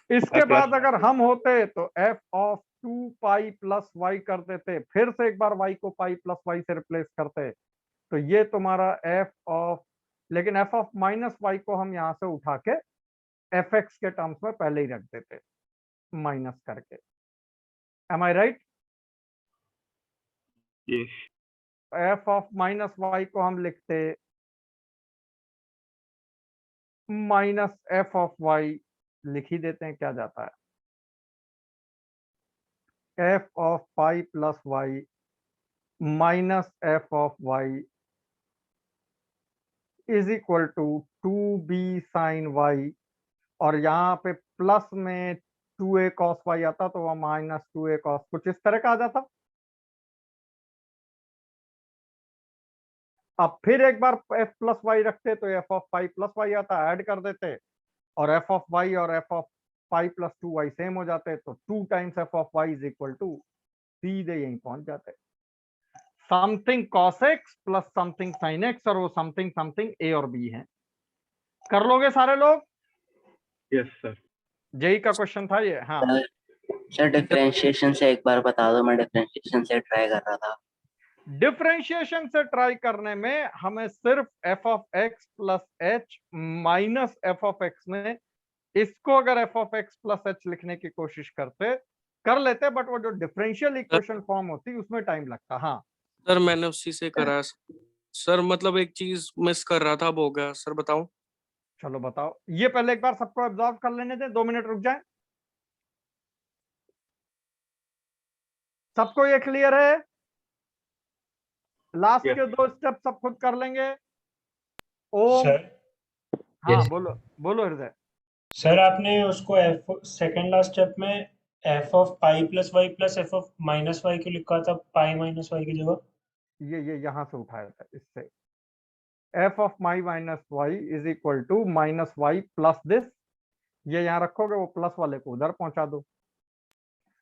Speaker 2: इसके बाद अगर हम होते तो f of 2 pi plus Y कर देते, फिर से एक बार y को पाई प्लस वाई से रिप्लेस करते, तो ये तुम्हारा f ऑफ, लेकिन f ऑफ माइनस वाई को हम यहां से उठा के fx के टर्म्स में पहले ही रख देते माइनस करके। Am I right?
Speaker 6: Yes.
Speaker 2: f of minus Y को हम लिखते माइनस f ऑफ y, लिख ही देते हैं, क्या जाता है, f of pi plus Y minus f of y is equal to 2b sine y, और यहाँ पे प्लस में 2a cos y आता तो वह माइनस 2a cos, कुछ इस तरह का आ जाता। अब फिर एक बार f प्लस वाई रखते तो f of pi plus Y आता, ऐड कर देते, और f ऑफ y और f of pi plus 2y same हो जाते, तो 2 times f of y is equal to, सीधे यहीं पहुंच जाते, something cos x plus something sin x, और वो समथिंग समथिंग a और b है। कर लोगे सारे लोग?
Speaker 6: Yes sir.
Speaker 2: जेई का क्वेश्चन था ये। हाँ
Speaker 3: सर डिफरेंशिएशन से एक बार बता दो, मैं डिफरेंशिएशन से ट्राई कर रहा था।
Speaker 2: डिफरेंशिएशन से ट्राई करने में हमें सिर्फ F of X plus H minus F of x में, इसको अगर F of X plus H लिखने की कोशिश कर लेते, बट वो जो डिफरेंशियल इक्वेशन फॉर्म होती उसमें टाइम लगता। हाँ
Speaker 8: सर मैंने उसी से करा सर, मतलब एक चीज मिस कर रहा था, अब हो गया सर, बताऊं?
Speaker 2: चलो बताओ, ये पहले एक बार सबको ऑब्जर्व कर लेने दें, 2 मिनट रुक जाए। सबको ये क्लियर है? Last
Speaker 6: Yes.
Speaker 2: के 2 स्टेप सब खुद कर लेंगे। ओम
Speaker 1: सर
Speaker 2: हाँ
Speaker 10: Yes.
Speaker 2: बोलो बोलो हृदय।
Speaker 1: सर आपने उसको एफ सेकेंड लास्ट स्टेप में F of pi plus Y plus F of minus Y क्यों लिखा था, पाई माइनस वाई की जगह?
Speaker 2: ये यहां से उठाया था, इससे F of my minus Y is equal to minus Y plus this, ये यहाँ रखोगे, वो प्लस वाले को उधर पहुंचा दो।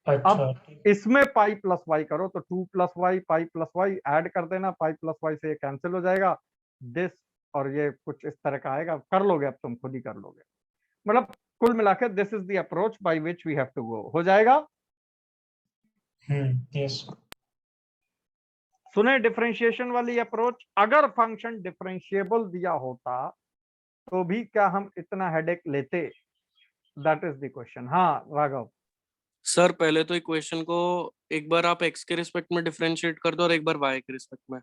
Speaker 1: अच्छा
Speaker 2: अब
Speaker 1: ठीक।
Speaker 2: इसमें पाई प्लस वाई करो तो 2 plus Y pi plus Y add कर देना, पाई प्लस वाई से ये कैंसिल हो जाएगा, दिस और ये कुछ इस तरह का आएगा, कर लोगे, अब तुम खुद ही कर लोगे। मतलब कुल मिलाकर this is the approach by which we have to go. हो जाएगा?
Speaker 1: यस।
Speaker 2: सुने डिफरेंशिएशन वाली अप्रोच, अगर फंक्शन डिफरेंशिएबल दिया होता तो भी क्या हम इतना हेडेक लेते? That is the question. हाँ राघव।
Speaker 8: सर पहले तो इक्वेशन को एक बार आप एक्स के रिस्पेक्ट में डिफरेंशिएट कर दो और एक बार वाई के रिस्पेक्ट में।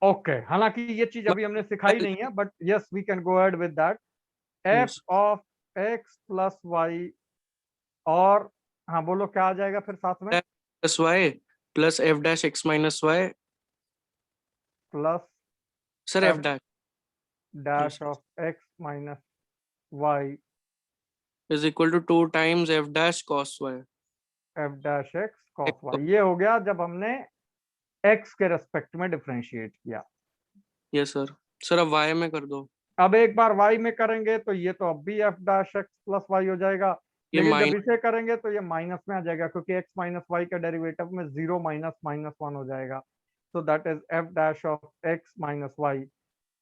Speaker 2: ओके, हालांकि ये चीज अभी हमने सिखाई नहीं है, but yes we can go ahead with that. F of X plus Y, और हाँ बोलो क्या आ जाएगा फिर साथ में?
Speaker 8: Plus Y plus F dash X minus Y
Speaker 2: plus
Speaker 8: sir F dash
Speaker 2: dash of X minus Y
Speaker 8: is equal to 2 times F dash cos Y.
Speaker 2: F dash X cos Y, ये हो गया जब हमने एक्स के रेस्पेक्ट में डिफरेंशिएट किया।
Speaker 8: Yes sir. सर अब वाई में कर दो।
Speaker 2: अब एक बार वाई में करेंगे तो ये तो अब भी F dash X plus Y हो जाएगा,
Speaker 8: ये
Speaker 2: लेकिन जब
Speaker 8: माइनस
Speaker 2: इसे करेंगे तो ये माइनस में आ जाएगा, क्योंकि एक्स माइनस वाई का डेरिवेटिव में 0 माइनस माइनस 1 हो जाएगा। so that is f dash of x minus y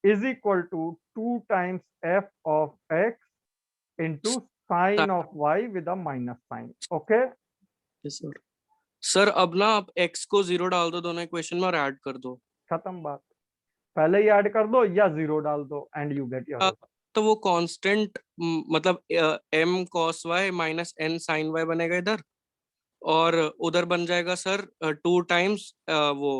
Speaker 2: is equal to 2 times f of x into sine of y with a minus sign. okay
Speaker 8: yes sir. Sir अब ना आप x को 0 डाल दो दोनों इक्वेशन में और ऐड कर दो।
Speaker 2: खत्म बात, पहले ही ऐड कर दो या 0 डाल दो एंड यू गेट योर।
Speaker 8: तो वो कांस्टेंट मतलब m cos y minus n sin y बनेगा इधर, और उधर बन जाएगा सर 2 टाइम्स वो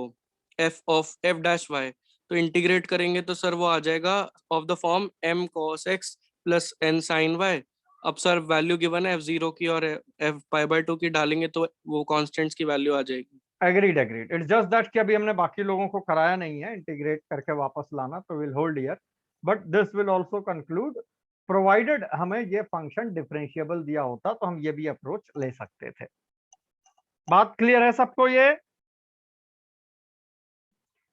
Speaker 8: f of f dash y। तो इंटीग्रेट करेंगे तो सर वो आ जाएगा of the form m cos x plus n sin y। अब सर वैल्यू गिवन है f0 की और f पाई बाय 2 की, डालेंगे तो वो कांस्टेंट्स की वैल्यू आ जाएगी।
Speaker 2: Agreed agreed, it's just that कि अभी हमने बाकी लोगों को कराया नहीं है इंटीग्रेट करके वापस लाना, तो will hold here, but this will also conclude provided हमें ये फंक्शन डिफरेंशिएबल दिया होता तो हम ये भी अप्रोच ले सकते थे। बात क्लियर है सबको? ये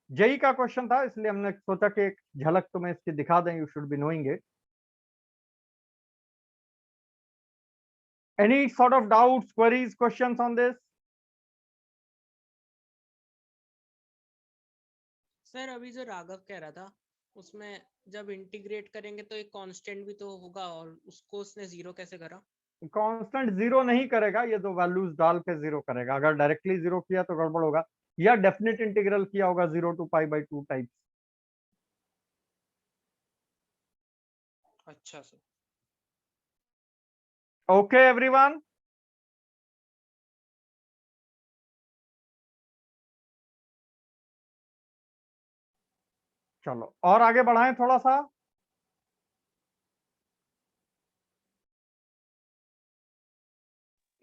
Speaker 2: जेई का क्वेश्चन था, इसलिए हमने सोचा कि एक झलक तुम्हें इसकी दिखा दें, you should be knowing it. Any sort of doubts, queries, questions on this?
Speaker 7: Sir अभी जो राघव कह रहा था उसमें जब इंटीग्रेट करेंगे तो एक कांस्टेंट भी तो होगा, और उसको उसने 0 कैसे करा?
Speaker 2: कांस्टेंट 0 नहीं करेगा, ये दो वैल्यूज डाल के 0 करेगा। अगर डायरेक्टली 0 किया तो गड़बड़ होगा, या डेफिनेट इंटीग्रल किया होगा 0 to पाई बाय 2 टाइप।
Speaker 7: अच्छा सर।
Speaker 2: ओके एवरीवन, चलो और आगे बढ़ाएं थोड़ा सा।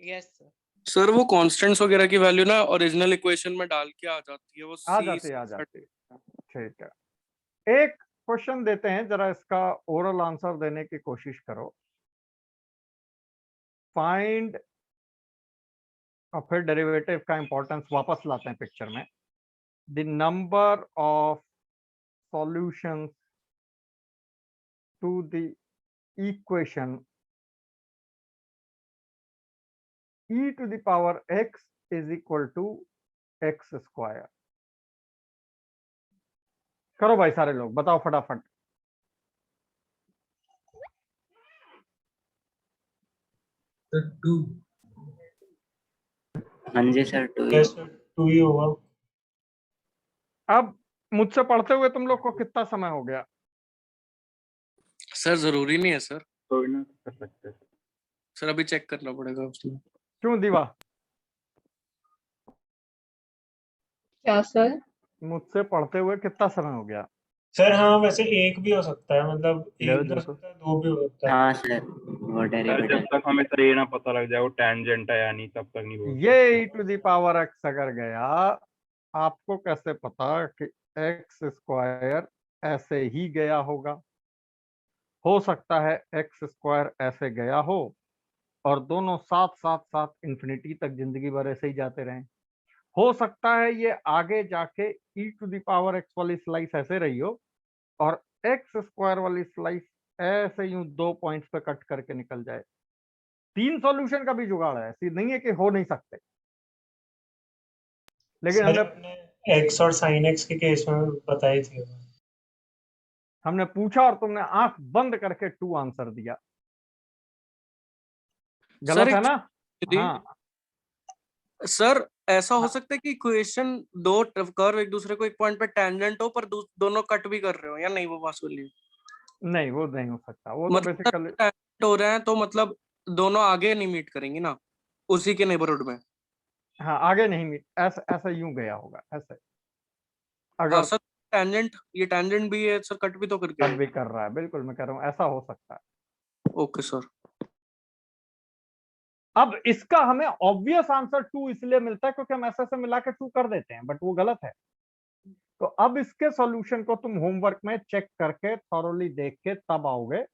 Speaker 7: Yes sir.
Speaker 8: सर वो कांस्टेंट्स वगैरह की वैल्यू ना ओरिजिनल इक्वेशन में डाल के आ जाती है, वो
Speaker 2: आ जाती है। ठीक है, एक क्वेश्चन देते हैं, जरा इसका ओरल आंसर देने की कोशिश करो। फाइंड, और फिर डेरिवेटिव का इंपॉर्टेंस वापस लाते हैं पिक्चर में। The number of solutions to the equation e to the power x is equal to x square। करो भाई सारे लोग, बताओ फटाफट।
Speaker 10: सर 2।
Speaker 3: हाँ जी सर 2
Speaker 1: यस सर 2 ही होगा।
Speaker 2: अब मुझसे पढ़ते हुए तुम लोग को कितना समय हो गया?
Speaker 8: सर जरूरी नहीं है सर।
Speaker 6: तो ना कर सकते हैं।
Speaker 8: सर अभी चेक करना पड़ेगा उसमें।
Speaker 2: क्यों दीवा?
Speaker 9: क्या सर?
Speaker 2: मुझसे पढ़ते हुए कितना समय हो गया?
Speaker 1: सर हाँ, वैसे एक भी हो सकता है, मतलब
Speaker 2: ले
Speaker 1: एक भी हो
Speaker 2: देखो।
Speaker 1: सकता है, दो भी हो सकता है।
Speaker 3: हाँ सर, वो
Speaker 6: सर जब
Speaker 3: डेरिवेटिव
Speaker 6: तक हमें सर ये ना पता लग जाए वो टेंजेंट है या नहीं, तब तक नहीं बोल
Speaker 2: ये
Speaker 6: सकते।
Speaker 2: e⁻x अगर गया, आपको कैसे पता कि x स्क्वायर ऐसे ही गया होगा? हो सकता है x स्क्वायर ऐसे गया हो और दोनों साथ साथ साथ इंफिनिटी तक जिंदगी भर ऐसे ही जाते रहें। हो सकता है ये आगे जाके e⁻x वाली स्लाइस ऐसे रही हो और x स्क्वायर वाली स्लाइस ऐसे यूं 2 पॉइंट्स पे कट करके निकल जाए। 3 सॉल्यूशन का भी जुगाड़ है, ऐसी नहीं है कि हो नहीं सकते। लेकिन
Speaker 1: सर आपने एक्स और साइन एक्स के केस में बताई थी।
Speaker 2: हमने पूछा और तुमने आंख बंद करके 2 आंसर दिया।
Speaker 8: सर
Speaker 2: गलत है ना? हाँ,
Speaker 8: सर ऐसा हो सकता है कि इक्वेशन दो कर्व एक दूसरे को एक पॉइंट पे टेंजेंट हो पर दोनों कट भी कर रहे हो, या नहीं वो पॉसिबल?
Speaker 2: नहीं वो नहीं हो सकता। वो तो
Speaker 8: मतलब
Speaker 2: बेसिकली
Speaker 8: tangent हो रहे हैं तो मतलब दोनों आगे नहीं मीट करेंगे ना उसी के नेबरहुड में।
Speaker 2: हाँ आगे नहीं मीट, ऐसा ऐसा यूं गया होगा ऐसे।
Speaker 8: हाँ
Speaker 2: अगर
Speaker 8: सर, टेंजेंट ये टेंजेंट भी है सर, कट भी तो करके
Speaker 2: कट भी कर रहा है, बिल्कुल मैं कह रहा हूँ ऐसा हो सकता है।
Speaker 8: Okay sir.
Speaker 2: अब इसका हमें ऑब्वियस आंसर 2 इसलिए मिलता है क्योंकि हम ऐसे ऐसे मिला के 2 कर देते हैं, बट वो गलत है। तो अब इसके सॉल्यूशन को तुम होमवर्क में चेक करके थॉरोली देख के तब आओगे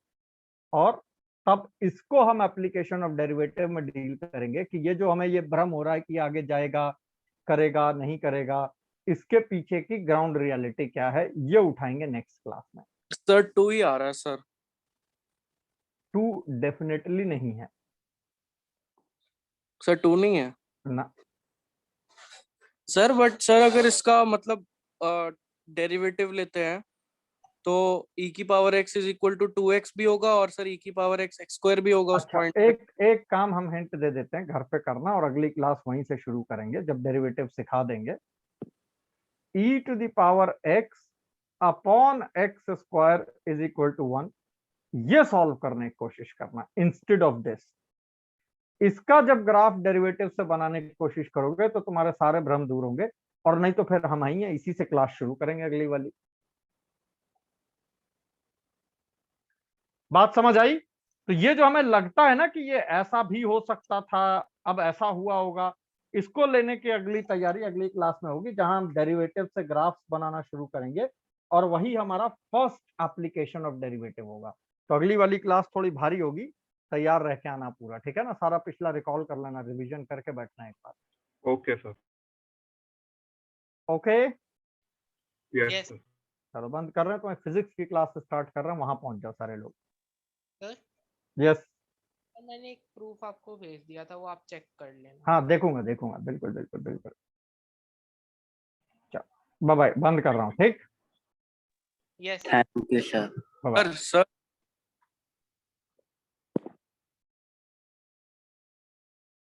Speaker 2: और तब इसको हम एप्लीकेशन ऑफ डेरिवेटिव में डील करेंगे कि ये जो हमें ये भ्रम हो रहा है कि आगे जाएगा, करेगा, नहीं करेगा, इसके पीछे की ग्राउंड रियलिटी क्या है, ये उठाएंगे नेक्स्ट क्लास में।
Speaker 8: सर 2 ही आ रहा है सर।
Speaker 2: 2 डेफिनेटली नहीं है
Speaker 8: सर 2 नहीं है
Speaker 2: ना।
Speaker 8: सर, बट सर अगर इसका मतलब डेरिवेटिव लेते हैं तो e⁻x is equal to 2x भी होगा और सर e⁻x x² भी होगा उस
Speaker 2: अच्छा,
Speaker 8: पॉइंट
Speaker 2: एक काम हम हिंट दे देते हैं, घर पे करना और अगली क्लास वहीं से शुरू करेंगे जब डेरिवेटिव सिखा देंगे। e⁻x upon x² is equal to 1, ये सॉल्व करने की कोशिश करना इंस्टेड ऑफ दिस। इसका जब ग्राफ डेरिवेटिव से बनाने की कोशिश करोगे तो तुम्हारे सारे भ्रम दूर होंगे, और नहीं तो फिर हम आई हैं इसी से क्लास शुरू करेंगे अगली वाली। बात समझ आई? तो ये जो हमें लगता है ना कि ये ऐसा भी हो सकता था, अब ऐसा हुआ होगा, इसको लेने की अगली तैयारी अगली क्लास में होगी जहां हम डेरिवेटिव से ग्राफ्स बनाना शुरू करेंगे और वही हमारा फर्स्ट एप्लीकेशन ऑफ डेरिवेटिव होगा। तो अगली वाली क्लास थोड़ी भारी होगी, तैयार रह के आना पूरा, ठीक है ना? सारा पिछला रिकॉल कर लेना, रिवीजन करके बैठना एक बार।
Speaker 6: Okay sir.
Speaker 2: ओके,
Speaker 7: यस
Speaker 2: चलो बंद कर रहे हैं, तो मैं फिजिक्स की क्लास स्टार्ट कर रहा हूँ, वहां पहुंच जाओ सारे लोग।
Speaker 7: सर।
Speaker 2: यस,
Speaker 7: मैंने एक प्रूफ आपको भेज दिया था, वो आप चेक कर लेना।
Speaker 2: हाँ देखूंगा देखूंगा, बिल्कुल बिल्कुल बिल्कुल। चलो बाय बाय, बंद कर रहा हूँ, ठीक?
Speaker 7: Yes
Speaker 3: thank you sir.
Speaker 2: Bye bye.
Speaker 8: Sir